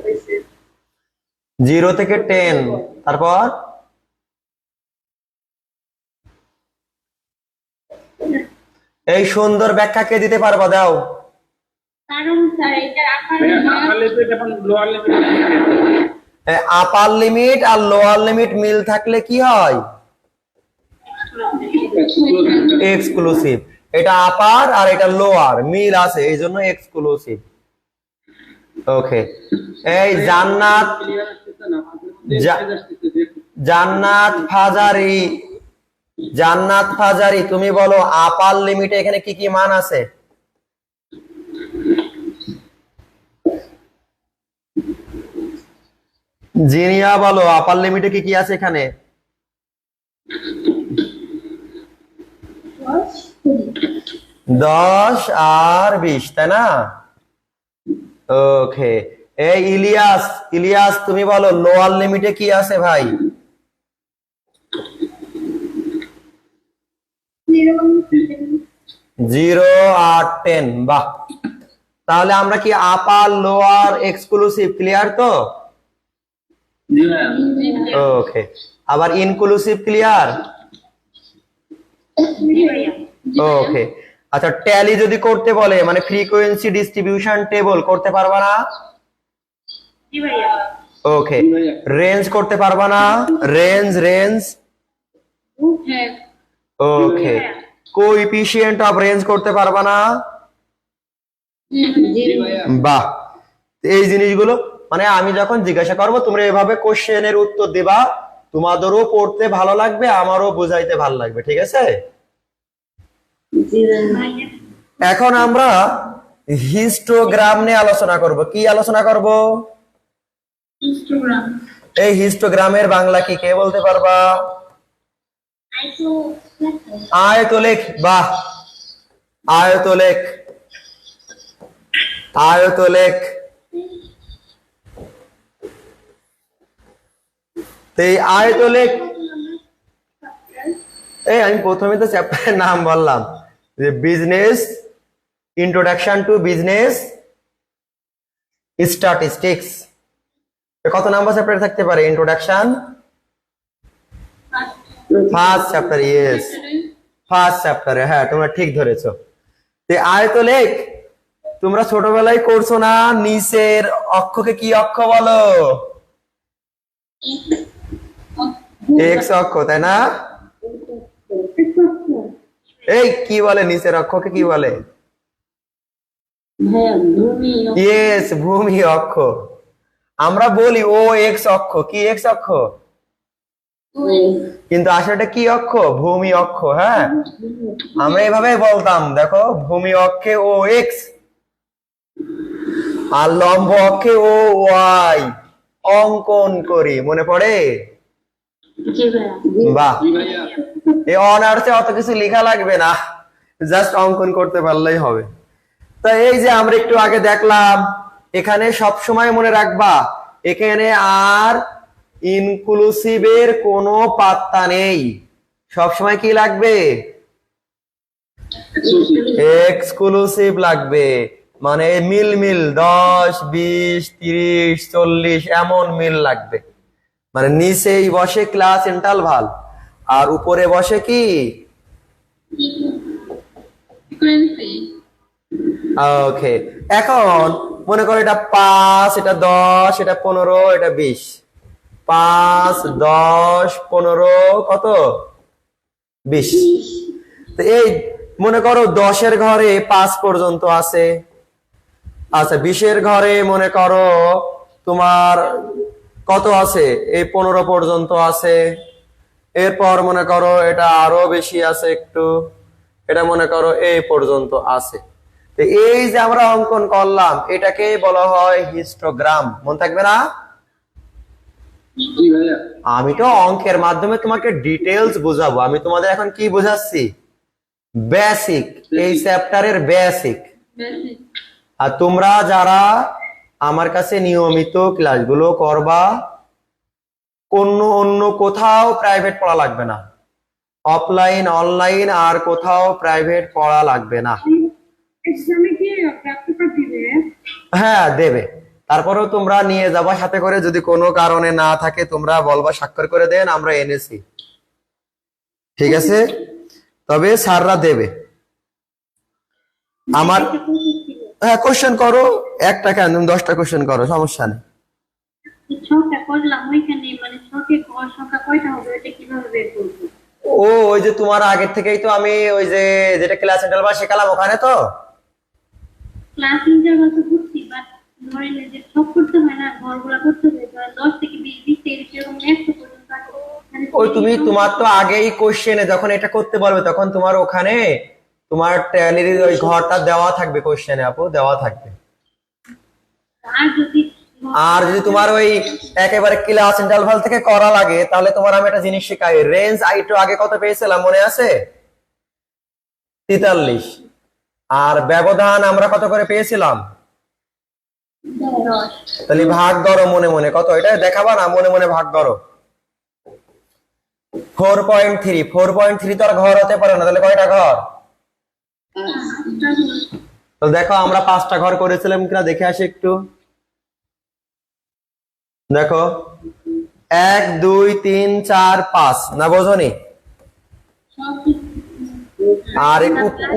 Speaker 2: হয়েছে।
Speaker 1: 0 থেকে 10, তারপর এই সুন্দর ব্যাখ্যা কে দিতে পারবা? দাও।
Speaker 2: কারণ স্যার এটা
Speaker 1: আপার লিমিট আর লোয়ার লিমিট মিল থাকলে কি হয়? এক্সক্লুসিভ। এটা আপার আর এটা লোয়ার মিল আছে, এই জন্য এক্সক্লুসিভ। ওকে। এই জান্নাত জান্নাত ফাজারি, জান্নাত ফাজারি তুমি বলো আপার লিমিটে এখানে কি কি মান আছে? জিনিয়া বলো আপার লিমিটে কি কি আছে এখানে? 10 আর 20, তাই না? ওকে। এই ইলিয়াস, ইলিয়াস তুমি বলো লোয়ার লিমিটে কি আছে ভাই? 0 আর 10। বাহ, তাহলে আমরা কি আপার লোয়ার এক্সক্লুসিভ ক্লিয়ার তো? ওকে, আবার ইনক্লুসিভ ক্লিয়ার? ওকে। আচ্ছা, ট্যালি যদি করতে বলে মানে ফ্রিকোয়েন্সি ডিস্ট্রিবিউশন টেবল করতে পারবা না? ওকে। রেঞ্জ করতে পারবা না? Range range okay. Coefficient of range করতে পারবা না? বাহ, এই জিনিসগুলো মানে আমি যখন জিজ্ঞাসা করবো তোমরা এভাবে কোশ্চেনের উত্তর দিবা, তোমাদেরও পড়তে ভালো লাগবে, আমারও বোঝাইতে ভালো লাগবে, ঠিক আছে? এখন আমরা হিস্টোগ্রাম নিয়ে আলোচনা করব। কি আলোচনা করব? এই হিস্টোগ্রামের বাংলা কি কে বলতে পারবা? আয়তলেখ। বাহ, আয়তলেখ, আয়তলেখ। এই আয়তলেখ, এই আমি প্রথমে তো চ্যাপ্টারের নাম বললাম যে business, introduction to business statistics. কত নাম্বার চ্যাপ্টারে থাকতে পারে introduction? First chapter, yes, first চ্যাপ্টারে। হ্যাঁ, তোমরা ঠিক ধরেছো। আয়তলেখ তোমরা ছোটবেলায় করছো না? নিচের অক্ষকে কি অক্ষ বলো? এক্স অক্ষ, তাই না? এই কি বলে নিচের অক্ষকে কি বলে? ইয়েস, ভূমি অক্ষ। আমরা বলি ও এক্স অক্ষ। কি এক্স অক্ষ? কিন্তু আসলে কি অক্ষ? ভূমি অক্ষ। হ্যাঁ, আমরা এভাবে বলতাম, দেখো ভূমি অক্ষে ও এক্স আর লম্ব অক্ষে ও ওয়াই অঙ্কন করি, মনে পড়ে? বাহ, এই অনার্সে অত কিছু লেখা লাগবে না, জাস্ট অঙ্কন করতে পারলেই হবে। তা এই যে আমরা একটু আগে দেখলাম, এখানে সব সময় মনে রাখবা এখানে আর ইনক্লুসিভের কোনো পাত্তা নেই। সব সময় কি লাগবে? এক্সক্লুসিভ লাগবে, মানে মিল মিল 10, 20, 30, 40 এমন মিল লাগবে। মানে নিচেই বসে ক্লাস ইন্টারভাল আর উপরে বসে কি? ওকে। এখন মনে করো এটা 5, এটা 10, এটা 15, এটা 20। 5, 10, 15 কত? 20। তো এই মনে করো 10-এর ঘরে 5 পর্যন্ত আছে। আচ্ছা, 20-এর ঘরে মনে করো তোমার কত আছে? এই 15 পর্যন্ত আছে। এরপর মনে করো এটা আরো বেশি আছে একটু, এটা মনে করো এই পর্যন্ত আছে। তো এই যে আমরা অঙ্কন করলাম এটাকে বলা হয় হিস্টোগ্রাম। মনে থাকবে না? আমি তো অঙ্কের মাধ্যমে তোমাকে ডিটেলস বোঝাবো, আমি তোমাদের এখন কি বোঝাচ্ছি? বেসিক, এই চ্যাপ্টারের বেসিক। আর তোমরা যারা আমার কাছে নিয়মিত ক্লাসগুলো করবা, অন্য কোথাও প্রাইভেট পড়া লাগবে না, অফলাইন অনলাইন আর কোথাও প্রাইভেট পড়া লাগবে না। হ্যাঁ দেবে, তারপরেও তোমরা নিয়ে যাবা সাথে করে, যদি কোনো কারণে না থাকে তোমরা বলবা স্বাক্ষর করে দেন আমরা এনেছি, ঠিক আছে? তবে স্যাররা দেবে। আমার হ্যাঁ, কোশ্চেন করো, একটা কেন, তুমি 10টা কোশ্চেন করো, সমস্যা নেই। ও ওই যে তোমার আগের থেকেই তো আমি ওই যে যেটা ক্লাস ইন্টারভাল শেখালাম ওখানে তো
Speaker 2: ক্লাস ইন্টারভাল তো করছি, বাট ধরেন যে সব করতে হয় না, ঘরগুলা করতে হয়, 10 থেকে 20, 20 থেকে 30 এরকম 100 পর্যন্ত আছে।
Speaker 1: ওই তুমি তোমার তো আগেই কোশ্চেনে যখন এটা করতে বলবে তখন তোমার ওখানে তোমার ট্যালির ওই ঘরটা দেওয়া থাকবে, কোশ্চেনে আপু দেওয়া থাকবে।
Speaker 2: আর যদি
Speaker 1: আর যদি তোমার ওই একেবারে ক্লাস ইন্টারভাল থেকে করা লাগে, তাহলে তোমার আমি একটা জিনিস শেখাই। রেঞ্জ আইটো আগে কত পেয়েছিলাম মনে আছে? 43। আর ব্যবধান আমরা কত করে পেয়েছিলাম?
Speaker 2: 10।
Speaker 1: তাহলে ভাগ করো মনে মনে, কত এটা দেখাবা না, মনে মনে ভাগ করো। 4.3। 4.3 তো আর ঘর হতে পারে না, তাহলে কয়টা ঘর? তো দেখো আমরা 5টা ঘর করেছিলাম কিনা দেখে আসি একটু। দেখো 1 2 3 4 5, না বোঝনি? আর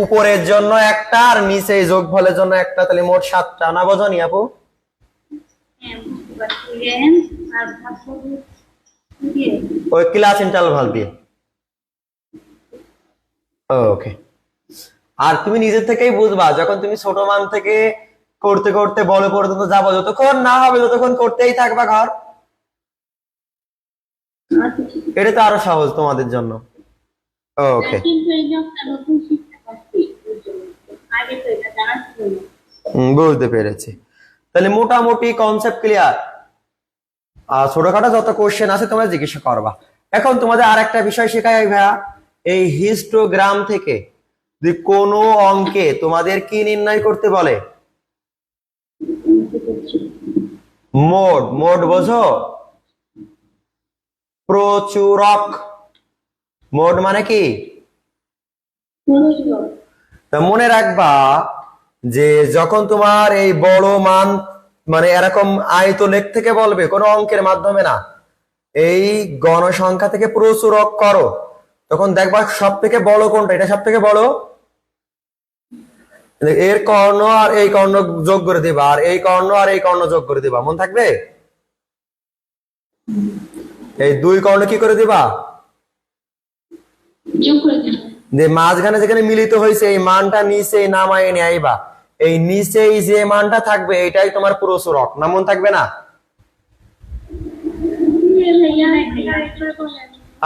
Speaker 1: উপরের জন্য একটা আর নিচে এই যোগফলের জন্য একটা, তাহলে মোট 7টা, না বোঝনি আপু? ওই ক্লাস ইন্টারভাল দিয়ে। ওকে। আর তুমি নিজের থেকেই বুঝবা, যখন তুমি ছোট মান থেকে করতে করতে বড় পর্যন্ত যাবো, যতক্ষণ না হবে ততক্ষণ করতেই থাকবা ঘর। এটা তো আরো সহজ তোমাদের জন্য। ওকে, বুঝতে পেরেছি। তাহলে মোটামুটি কনসেপ্ট ক্লিয়ার। আর ছোটখাটো যত কোশ্চেন আছে তোমরা জিজ্ঞাসা করবা। এখন তোমাদের আর একটা বিষয় শেখাই ভাইয়া, এই হিস্টোগ্রাম থেকে যদি কোনো অঙ্কে তোমাদের কি নির্ণয় করতে বলে? মোড। মোড বোঝো? প্রচুরক। মোড মানে কি? তা মনে রাখবা যে যখন তোমার এই বড় মান, মানে এরকম আয়তলেখ থেকে বলবে, কোনো অঙ্কের মাধ্যমে না, এই গণসংখ্যা থেকে প্রচুরক করো, তখন দেখবা সব থেকে বড় কোনটা, এটা সব থেকে বড়। এর কর্ণ আর এই কর্ণ যোগ করে দিবা, আর এই কর্ণ আর এই কর্ণ যোগ করে দিবা, মন থাকবে? এই দুই কর্ণ কি করে দিবা? যে মাঝখানে যেখানে মিলিত হয়েছে এই মানটা নিচে নামায় নিয়ে আইবা, এই নিচেই যে মানটা থাকবে এটাই তোমার প্রচুরক, না মন থাকবে না?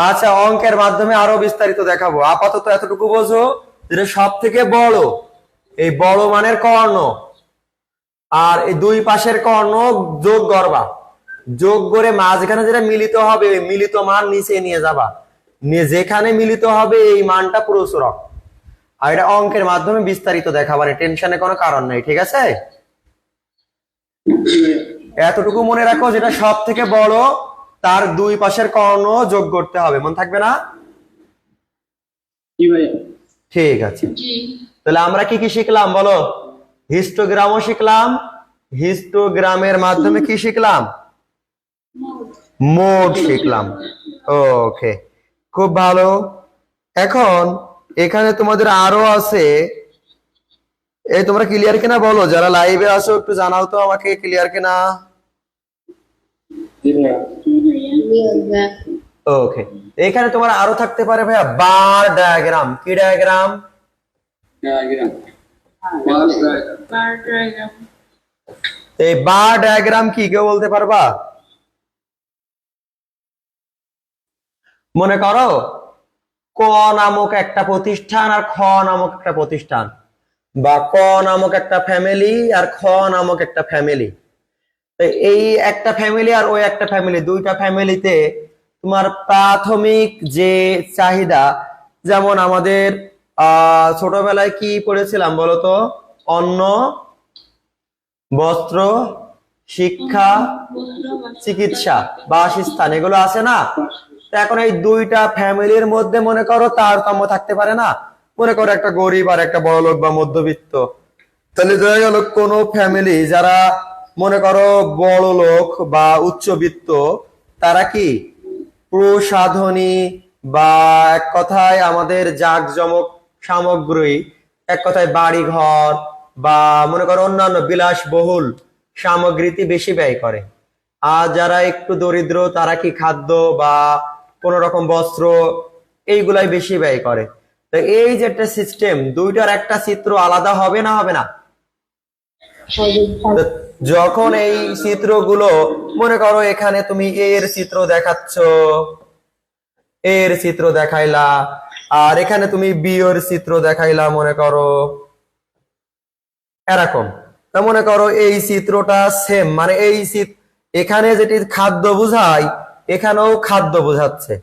Speaker 1: আচ্ছা, অঙ্কের মাধ্যমে আরো বিস্তারিত দেখাবো, আপাতত এতটুকু বোঝো যেটা সব থেকে বড়, এই বড় মানের কর্ণ আর এই দুই পাশের কর্ণ যোগ করবা, যোগ করে মাঝখানে যেটা মিলিত হবে ওই মিলিত মান নিচে নিয়ে যাবা, নিয়ে যেখানে মিলিত হবে এই মানটা প্রচুরক। আর এটা অঙ্কের মাধ্যমে বিস্তারিত দেখাবার, টেনশনে কোনো কারণ নেই, ঠিক আছে? এতটুকু মনে রাখো, যেটা সব থেকে বড় তার দুই পাশের কর্ণ যোগ করতে হবে, মন থাকবে না? ঠিক আছে। তাহলে আমরা কি কি শিখলাম বলো? হিস্টোগ্রামও শিখলাম, হিস্টোগ্রামের মাধ্যমে কি শিখলাম? মোড শিখলাম। ওকে, খুব ভালো। এখন এখানে তোমাদের আরো আছে, এই তোমরা ক্লিয়ার কিনা বলো, যারা লাইভে আছো একটু জানাও তো আমাকে ক্লিয়ার কিনা। ওকে, এখানে তোমার আরো থাকতে পারে ভাইয়া বার ডায়াগ্রাম। কি ডায়াগ্রাম? এই বার ডায়াগ্রাম কি কেউ বলতে পারবা? মনে করো ক নামক একটা প্রতিষ্ঠান আর খ নামক একটা প্রতিষ্ঠান, বা ক নামক একটা ফ্যামিলি আর খ নামক একটা ফ্যামিলি। এই একটা ফ্যামিলি আর ওই একটা ফ্যামিলি, দুইটা ফ্যামিলিতে তোমার প্রাথমিক যে চাহিদা, যেমন আমাদের ছোটবেলায় কি পড়েছিলাম বলতো? অন্ন, বস্ত্র, শিক্ষা, চিকিৎসা, বাসস্থান, এগুলো আছে না? এখন এই দুইটা ফ্যামিলির মধ্যে মনে করো তারতম্য থাকতে পারে না? মনে করো একটা গরিব আর একটা বড় লোক বা মধ্যবিত্ত, তাহলে দেখা গেল কোন ফ্যামিলি যারা মনে করো বড় লোক বা উচ্চবিত্ত, তারা কি প্রসাধনী বা এক কথায় আমাদের জাঁকজমক সামগ্রী, এক কথায় বাড়ি ঘর বা মনে করো অন্যান্য বিলাসবহুল সামগ্রীতে বেশি ব্যয় করে। আর যারা একটু দরিদ্র তারা কি খাদ্য বা কোন রকম বস্ত্র এইগুলাই বেশি ব্যয় করে। তো এই যে একটা সিস্টেম, দুইটার একটা চিত্র আলাদা হবে না হবে না? যখন এই চিত্রগুলো মনে করো এখানে তুমি এর চিত্র দেখাচ্ছ, এর চিত্র দেখাইলা, আর এখানে তুমি বি এর চিত্র দেখাইলা, মনে করো এরকম, তা মনে করো এই চিত্রটা সেম, মানে এখানে যেটি খাদ্য বোঝায় এখানেও খাদ্য বোঝাচ্ছে,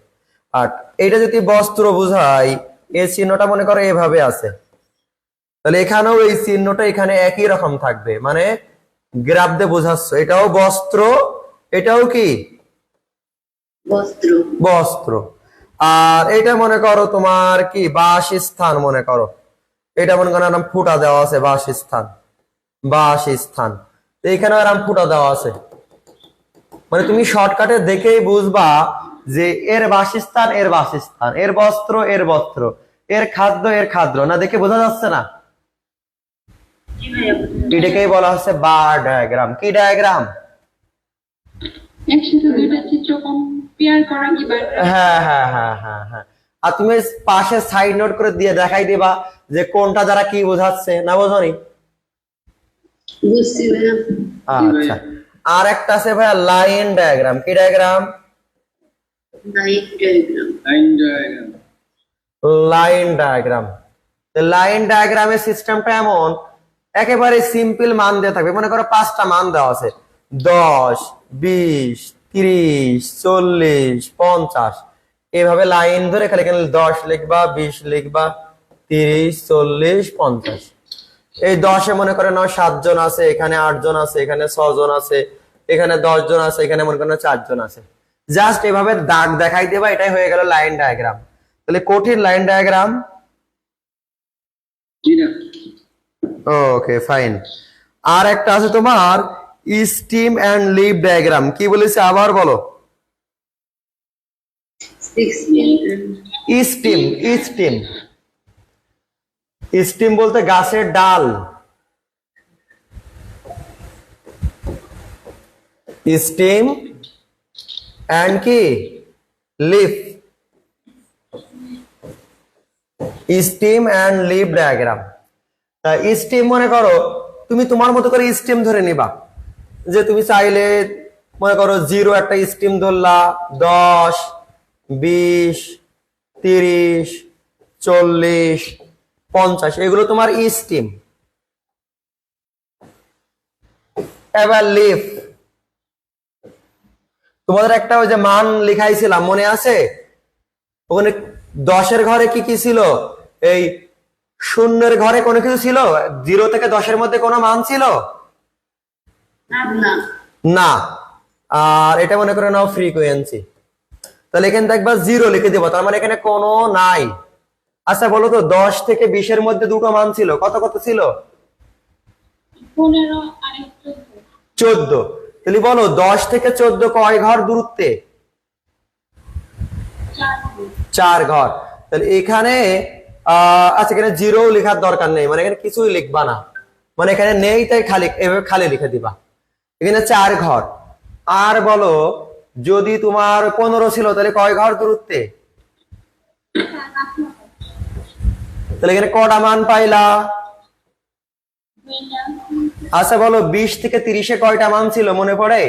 Speaker 1: আর এটা যদি বস্ত্র বোঝায় এই চিহ্নটা মনে করো এভাবে আছে, তাহলে এখানেও এই চিহ্নটা এখানে একই রকম থাকবে, মানে গ্রাফ দিয়ে বোঝাচ্ছে এটাও বস্ত্র, এটাও কি
Speaker 3: বস্ত্র।
Speaker 1: বস্ত্র। আর এটা মনে করো তোমার কি বাসস্থান, মনে করো এটা মনে করো নাম ফুটা দেওয়া আছে, বাসস্থান, বাসস্থান, তো এখানে আরাম ফুটা দেওয়া আছে, মানে তুমি শর্টকাটে দেখেই বুঝবা যে এর বাসস্থান এর বাসস্থান, এর বস্ত্র এর বস্ত্র, এর খাদ্য এর খাদ্য, না দেখে বোঝা যাচ্ছে না?
Speaker 2: জি ভাইয়া
Speaker 1: এটাকেই বলা হচ্ছে বার ডায়াগ্রাম। কি ডায়াগ্রাম?
Speaker 2: একসাথে দুইটা চিত্র কম্পেয়ার করা কি বার
Speaker 1: হ্যাঁ হ্যাঁ হ্যাঁ হ্যাঁ হ্যাঁ। আর তুমি পাশে সাইড নোট করে দিয়ে দেখাই দিবা যে কোনটা দ্বারা কি বোঝাচ্ছে, না বোঝনি?
Speaker 3: বুঝছি ভাইয়া।
Speaker 1: আচ্ছা, আর একটা আছে ভাইয়া লাইন ডায়াগ্রাম। কি diagram?
Speaker 3: Line diagram.
Speaker 1: Line diagram. Line ডায়াগ্রামের সিস্টেমটা এমন, একেবারে সিম্পল মান দেওয়া থাকবে, মনে করো 5টা মান দেওয়া আছে, 10, 20, 30, 40, 50, এইভাবে লাইন ধরে খালি এখানে 10 লিখবা, 20 লিখবা, 30, 40, 50। এই 10-এ মনে করো 7 জন আছে, এখানে 8 জন আছে, এখানে 6 জন আছে, এখানে 10 জন আছে, এখানে মনে করো 4 জন আছে, জাস্ট এভাবে দাগ দেখাই দেবা, এটাই হয়ে গেল লাইন ডায়াগ্রাম। তাহলে কঠিন লাইন ডায়াগ্রাম? Okay fine. আর একটা আছে তোমার স্টিম এন্ড লিভ ডায়াগ্রাম। কি বলেছে আবার বলো?
Speaker 3: 16
Speaker 1: স্টিম, স্টিম, স্টিম বলতে গাছের ডাল, স্টিম এন্ড কি leaf, stem and leaf diagram. তা স্টিম মনে করো তুমি তোমার মতো করে স্টিম ধরে নিবা, যে তুমি চাইলে মনে করো 0 একটা স্টিম ধরলা, 10, 20, 30, 40, 50, এগুলো তোমার স্টিম। এবার লিফ, তোমাদের একটা ওই যে মান লিখাইছিলাম মনে আছে? ওখানে 10-এর ঘরে কি কি ছিল? এই শূন্যের ঘরে কোনো কিছু ছিল? 0 থেকে 10-এর মধ্যে কোনো মান ছিল
Speaker 3: না।
Speaker 1: না। আর এটা মনে করে নাও ফ্রিকোয়েন্সি, তাহলে এখানে দেখবা 0 লিখে দেবো, তার মানে এখানে কোনো নাই। আচ্ছা বলো তো 10 থেকে 20-এর মধ্যে দুটো মান ছিল, কত কত ছিল?
Speaker 2: 15 আর
Speaker 1: 14। তাহলে বলো 10 থেকে 14 কয় ঘর দূরত্বে? 4 ঘর। তাহলে এখানে আচ্ছা এখানে 0 লেখার দরকার নেই, মানে এখানে কিছুই লিখবা না, মানে এখানে নেই তাই খালি এভাবে খালি লিখে দিবা। এখানে 4 ঘর। আর বলো যদি তোমার 15 ছিল তাহলে কয় ঘর দূরত্বে? তাহলে এখানে কটা মান পাইলা? আচ্ছা বলো 20 থেকে 30-এ কয়টা মান ছিল মনে পড়ে?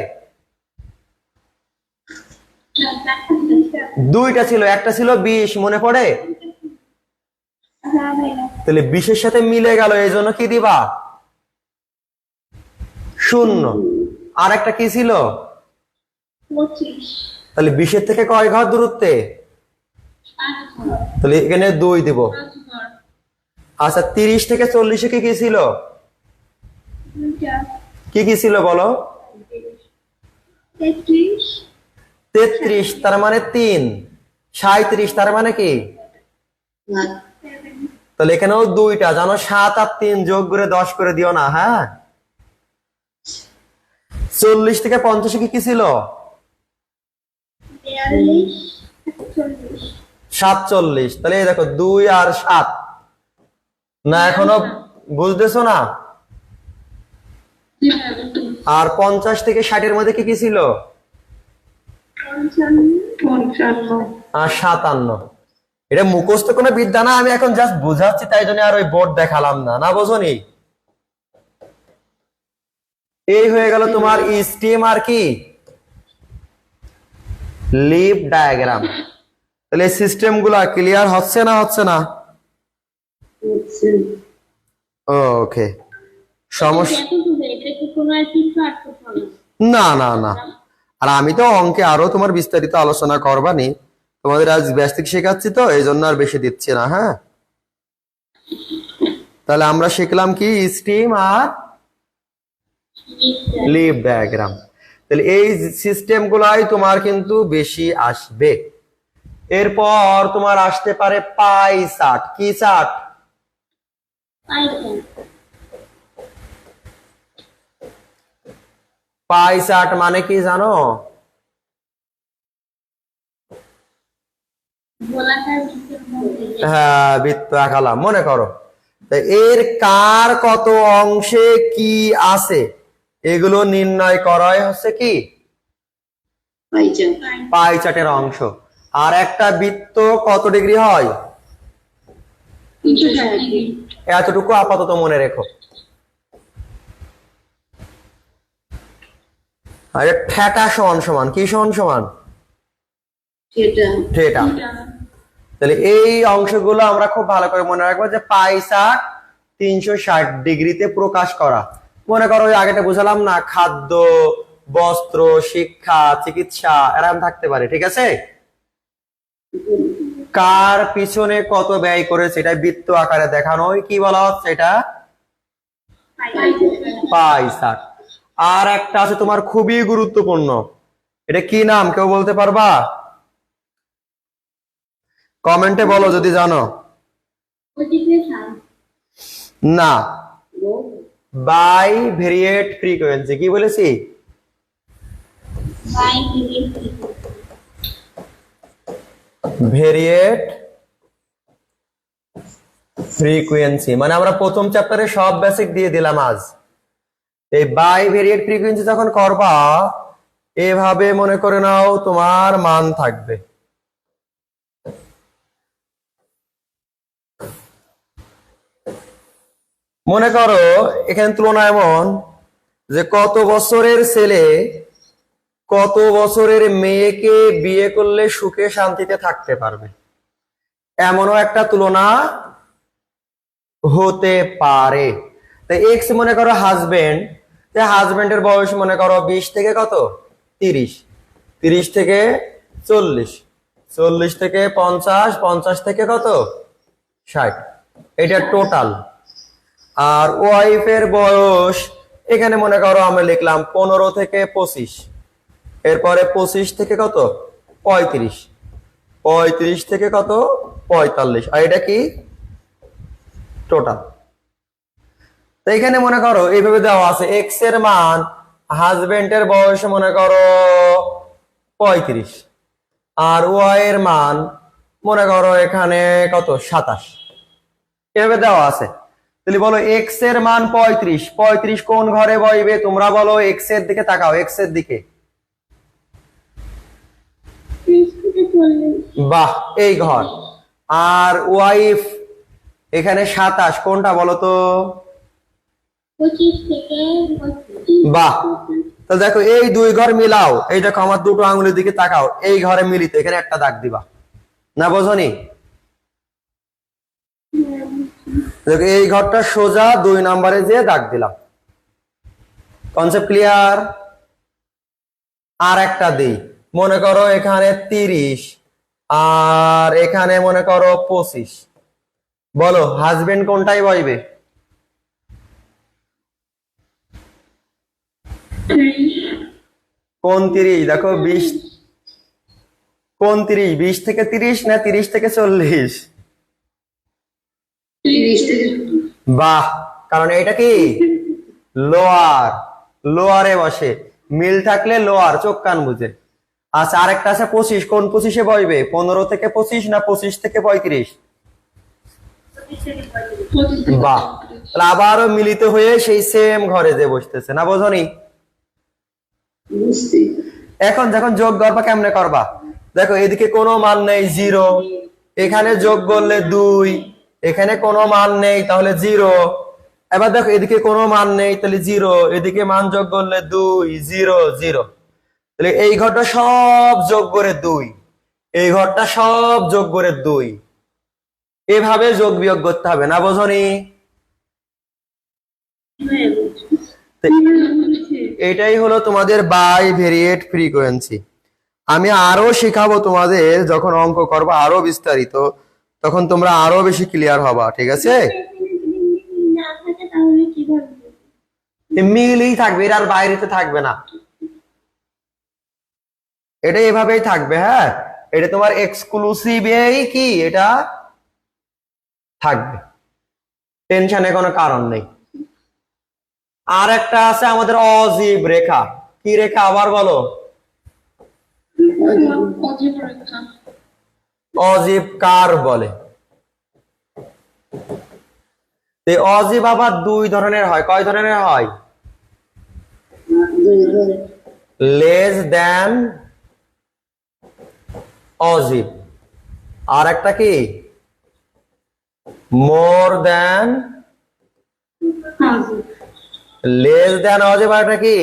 Speaker 1: 2টা ছিল, একটা ছিল 20, মনে পড়ে? তাহলে 20-এর সাথে মিলে গেল, এই জন্য কি দিবা? 0। আর একটা কি ছিল?
Speaker 2: 25
Speaker 1: তাহলে 20-এর থেকে কয় ঘর দূরত্বে? তাহলে এখানে 2 দিব। আচ্ছা 30 থেকে 40-এ কি কি ছিল? কি কি ছিল বলো? 33, তার মানে 3। 37, তার মানে কি? তাহলে এখানেও 2টা, জানো 7 আর 3 যোগ করে 10 করে দিও না, হ্যাঁ। 40 থেকে 50-এ কি কি ছিল? 47। তাহলে এই দেখো 2 আর 7, না এখনো বুঝতেছো না? আর 50 থেকে 60-এর মধ্যে কি কি ছিল?
Speaker 2: 55
Speaker 1: আর 57। এটা মুখস্থ কোনো বিদ্যা না, আমি এখন জাস্ট বুঝাচ্ছি, তাই জন্য আর ওই বোর্ড দেখালাম না, না বোঝনি? এই হয়ে গেল তোমার স্টিম আর কি লিভ ডায়াগ্রাম। তাহলে সিস্টেম গুলা ক্লিয়ার হচ্ছে না হচ্ছে না? ওকে, সমস্যা
Speaker 2: এতটুকু কোনো আর কিছু আর করতে হবে
Speaker 1: না না না, আর আমি তো অঙ্কে আরো তোমার বিস্তারিত আলোচনা করবানি, তোমাদের আজ বেসিক শেখাচ্ছি তো এই জন্য আর বেশি দিচ্ছি না। হ্যাঁ, তাহলে আমরা শিখলাম কি স্টিম আর লিভ ডায়াগ্রাম। তাহলে এই সিস্টেম গুলাই তোমার কিন্তু বেশি আসবে। এরপর তোমার আসতে পারে পাই চার্ট। কি চার্ট? পাই চার্ট মানে কি জানো?
Speaker 2: গোলাকার বৃত্তের মধ্যে
Speaker 1: হ্যাঁ, বৃত্ত আঁকালাম, মনে করো। তা এর কার কত অংশে কি আছে এগুলো নির্ণয় করাই হচ্ছে কি
Speaker 3: পাইজাম
Speaker 1: পাই চার্টের অংশ। আর একটা বৃত্ত কত ডিগ্রি হয়
Speaker 3: 360
Speaker 1: এতটুকু আপাতত মনে রেখো। আর থিটা সমান সমান কি সমান সমান
Speaker 3: সেটা
Speaker 1: থিটা। তাহলে এই অংশগুলো আমরা খুব ভালো করে মনে রাখবো যে পাই চার্ট 360 ডিগ্রিতে প্রকাশ করা। মনে করো ওই আগেটা বুঝালাম না, খাদ্য, বস্ত্র, শিক্ষা, চিকিৎসা এরকম থাকতে পারে, ঠিক আছে। কার পিছনে কত ব্যয় করেছে এটা বৃত্ত আকারে দেখানো, কি বলা হচ্ছে এটা পাই চার্ট। আর একটা আছে তোমার খুবই গুরুত্বপূর্ণ, এটা কি নাম কেউ বলতে পারবা? কমেন্টে বলো যদি জানো। না, বাই ভেরিয়েট ফ্রিকোয়েন্সি। কি বলেছি? ভেরিয়েট ফ্রিকোয়েন্সি মানে আমরা প্রথম চ্যাপ্টারে সব বেসিক দিয়ে দিলাম আজ। এই বাই ভেরিয়েট ফ্রিকোয়েন্সি যখন করবা এভাবে মনে করে নাও তোমার মান থাকবে। মনে করো এখানে তুলনা এমন যে কত বছরের ছেলে কত বছরের মেয়েকে বিয়ে করলে সুখে শান্তিতে থাকতে পারবে, এমনও একটা তুলনা হতে পারে। তাই এক্স মনে করো হাজবেন্ড, হাজবেন্ডের বয়স মনে করো 20 থেকে কত 30, 30 থেকে 40, 40 থেকে 50, 50 থেকে কত 60, এটা টোটাল। আর ওয়াইফের বয়স এখানে মনে করো আমরা লিখলাম 15 থেকে 25, এরপরে 25 থেকে কত 35, 35 থেকে কত 45, আর এটা কি টোটাল। তো এখানে মনে করো এইভাবে দেওয়া আছে এক্স এর মান, হাজবেন্ডের বয়স মনে করো 35 আর ওয়াই এর মান মনে করো এখানে কত 27, এভাবে দেওয়া আছে। তাহলে বলো এক্স এর মান 35, 35 কোন ঘরে বইবে? তোমরা বলো, এক্স এর দিকে তাকাও, এক্স এর দিকে। বাহ, এই ঘর। আর ওয়াইফ এখানে 27 কোনটা বলো তো?
Speaker 2: 25 থেকে
Speaker 1: বাহ, তাহলে দেখো এই দুই ঘর মিলাও, এই দেখো আমার দুটো আঙুলের দিকে তাকাও, এই ঘরে মিলিত এখানে একটা দাগ দিবা, না বোঝনি? দেখো এই ঘরটা সোজা 2 নম্বরে যে দাগ দিলাম। Concept clear? আর একটা দিই, মনে করো এখানে 30 আর এখানে মনে করো 25, বলো হাজবেন্ড কোনটাই বইবে? কোন 30? দেখো 20 কোন 30? 20 থেকে 30 না 30 থেকে 40?
Speaker 3: 30 থেকে
Speaker 1: বাহ, কারণ এটা কি লোয়ার, লোয়ারে বসে, মিল থাকলে লোয়ার, চোখ কান বুঝে। আচ্ছা আরেকটা আছে 25, কোন 25-এ বইবে? 15 থেকে 25 না 25 থেকে 35? বাহ, তাহলে আবারও মিলিত হয়ে সেই সেম ঘরে যে বসতেছে, না বোঝনি?
Speaker 3: বুঝছি
Speaker 1: এখন যখন যোগ করবা কেমনে করবা? দেখো এদিকে কোনো মান নেই 0, এখানে যোগ করলে 2, এখানে কোনো মান নেই তাহলে 0। এবার দেখো এদিকে কোনো মান নেই তাহলে 0, এদিকে মান যোগ করলে 2, 0 0। তাহলে এই ঘরটা সব যোগ করে 2, এই ঘরটা সব যোগ করে 2, এভাবে যোগ বিয়োগ করতে হবে, না বোঝনি? এটাই হলো তোমাদের বাই ভেরিয়েট ফ্রিকোয়েন্সি। আমি আরো শেখাবো তোমাদের, যখন অঙ্ক করবো আরো বিস্তারিত, তখন তোমরা আরো বেশি ক্লিয়ার হবা, ঠিক আছে?
Speaker 2: এখানে যদি মিল না থাকে তাহলে কিভাবে বুঝবো?
Speaker 1: মিলই থাকবে, এর আর বাইরেতে থাকবে না, এটা এভাবেই থাকবে। হ্যাঁ, এটা তোমার এক্সক্লুসিভ এই কি এটা থাকবে, টেনশনে কোনো কারণ নেই। আর একটা আছে আমাদের অজীব রেখা। কি রেখা আবার বলো?
Speaker 2: অজীব রেখা।
Speaker 1: অজীব কার বলে? এই অজীব আবার দুই ধরনের হয়। কয় ধরনের হয়? লেস দেন অজীব, আর একটা কি মোর দেন। লেস দেন অজীব, আর একটা কি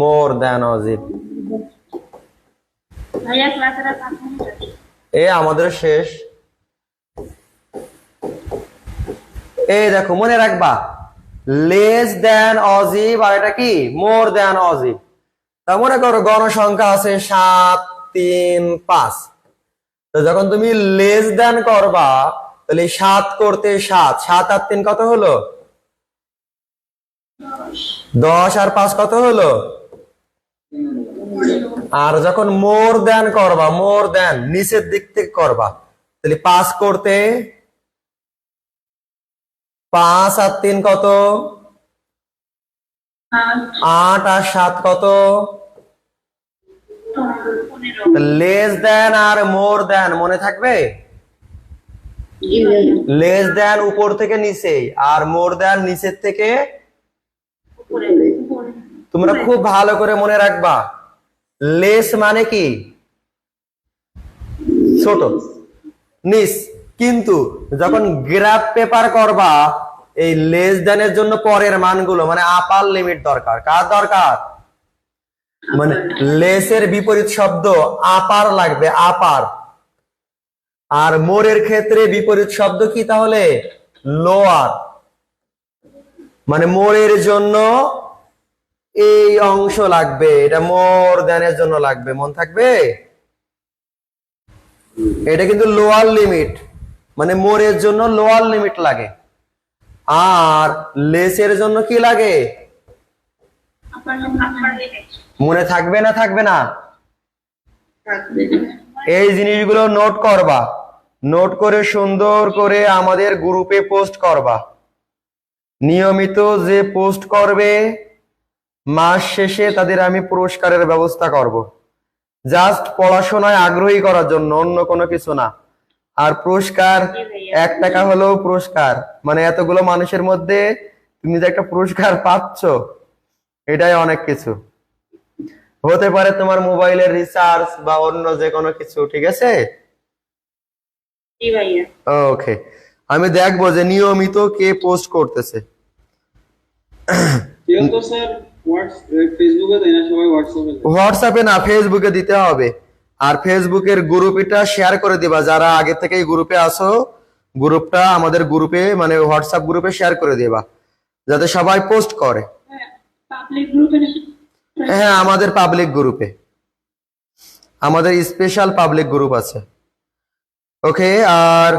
Speaker 1: মোর দেন অজীব।
Speaker 2: ভাইয়া ক্লাসের আর 5 মিনিট আছে।
Speaker 1: এ আমাদের শেষ। এই দেখো মনে রাখবা, লেস দেন অজীব আর এটা কি মোর দেন অজীব। তা মনে করো গণসংখ্যা আছে 7, 3, 5। তো যখন তুমি লেস দেন করবা, তাহলে 7 করতে 7, 7 আর 3 কত হলো? 10 আর 5 কত হলো? আর যখন মোর দেন করবা, মোর দেন নিচের দিক থেকে করবা, তাহলে 5 করতে 5 আর 3 কত? 8 আর 7 কত?
Speaker 2: 15।
Speaker 1: লেস দেন আর মোর দেন মনে থাকবে? লেস দেন উপর থেকে নিচে, আর মোর দেন নিচের থেকে।
Speaker 2: উপরে উপরে।
Speaker 1: তোমরা খুব ভালো করে মনে রাখবা, লেস মানে কি ছোট, নিচ। কিন্তু যখন গ্রাফ পেপার করবা, এই লেস দেনের জন্য পরের মানগুলো মানে আপার লিমিট দরকার। কার দরকার? মানে লেসের বিপরীত শব্দ আপার লাগবে, আপার। আর মোরের ক্ষেত্রে বিপরীত শব্দ কি তাহলে? লোয়ার। মানে মোরের জন্য এই অংশ লাগবে, এটা মোর দেনের জন্য লাগবে, মন থাকবে? এটা কিন্তু লোয়ার লিমিট, মানে মোরের জন্য লোয়ার লিমিট লাগে। আর লেসের জন্য কি লাগে?
Speaker 2: আপার লিমিট।
Speaker 1: মনে থাকবে না থাকবে না? এই জিনিসগুলো নোট করবা, নোট করে সুন্দর করে আমাদের গ্রুপে পোস্ট করবা। নিয়মিত যে পোস্ট করবে, মাস শেষে তাদের আমি পুরস্কারের ব্যবস্থা করব। জাস্ট পড়াশোনায় আগ্রহী করার জন্য, অন্য কোনো কিছু না। আর পুরস্কার 1 টাকা হলেও পুরস্কার, মানে এতগুলো মানুষের মধ্যে তুমি যে একটা পুরস্কার পাচ্ছ, এটাই অনেক কিছু। হতে পারে তোমার মোবাইলের রিচার্জ বা অন্য যে কোনো কিছু, ঠিক আছে?
Speaker 2: জি ভাইয়া।
Speaker 1: ওকে, আমি দেখবো যে নিয়মিত কে পোস্ট করতেছে।
Speaker 4: কেউ তো স্যার ফেসবুকে দেয় না, সবাই হোয়াটসঅ্যাপে দেয়।
Speaker 1: হোয়াটসঅ্যাপে না, ফেসবুকে দিতে হবে। আর ফেসবুকের গ্রুপটা শেয়ার করে দিবা, যারা আগে থেকে এই গ্রুপে আসো, গ্রুপটা আমাদের গ্রুপে মানে হোয়াটসঅ্যাপ গ্রুপে শেয়ার করে দিবা, যাতে সবাই পোস্ট করে।
Speaker 2: পাবলিক গ্রুপে।
Speaker 1: হ্যাঁ, আমাদের পাবলিক গ্রুপে, আমাদের স্পেশাল পাবলিক গ্রুপ আছে। ওকে, আর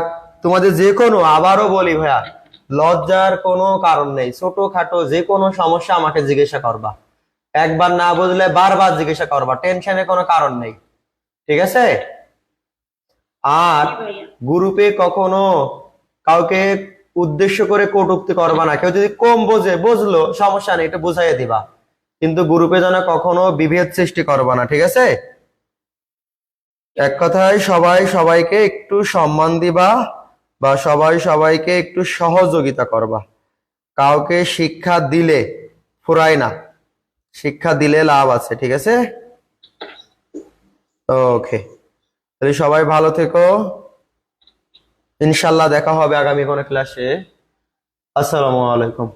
Speaker 1: তোমাদের যে কোনো, আবারও বলি ভাইয়া, লজ্জার কোনো কারণ নেই। ছোটখাটো যে কোনো সমস্যা আমাকে জিজ্ঞাসা করবা, একবার না বুঝলে বারবার জিজ্ঞাসা করবা, টেনশনে কোনো কারণ নেই, ঠিক আছে? আর গ্রুপে কখনো কাউকে উদ্দেশ্য করে কটূক্তি করবা না। কেউ যদি কম বোঝে, বুঝলো সমস্যা নেই, এটা বুঝাইয়ে দিবা, কিন্তু গ্রুপে যেন কখনো বিভেদ সৃষ্টি করবা না, ঠিক আছে? এক কথায় সবাই সবাইকে একটু সম্মান দিবা, বা সবাই সবাইকে একটু সহযোগিতা করবা। কাউকে শিক্ষা দিলে ফুরায় না, শিক্ষা দিলে লাভ আছে, ঠিক আছে? ওকে, তাহলে সবাই ভালো থেকো, ইনশাল্লাহ দেখা হবে আগামী কোনো ক্লাসে। আসসালামু আলাইকুম।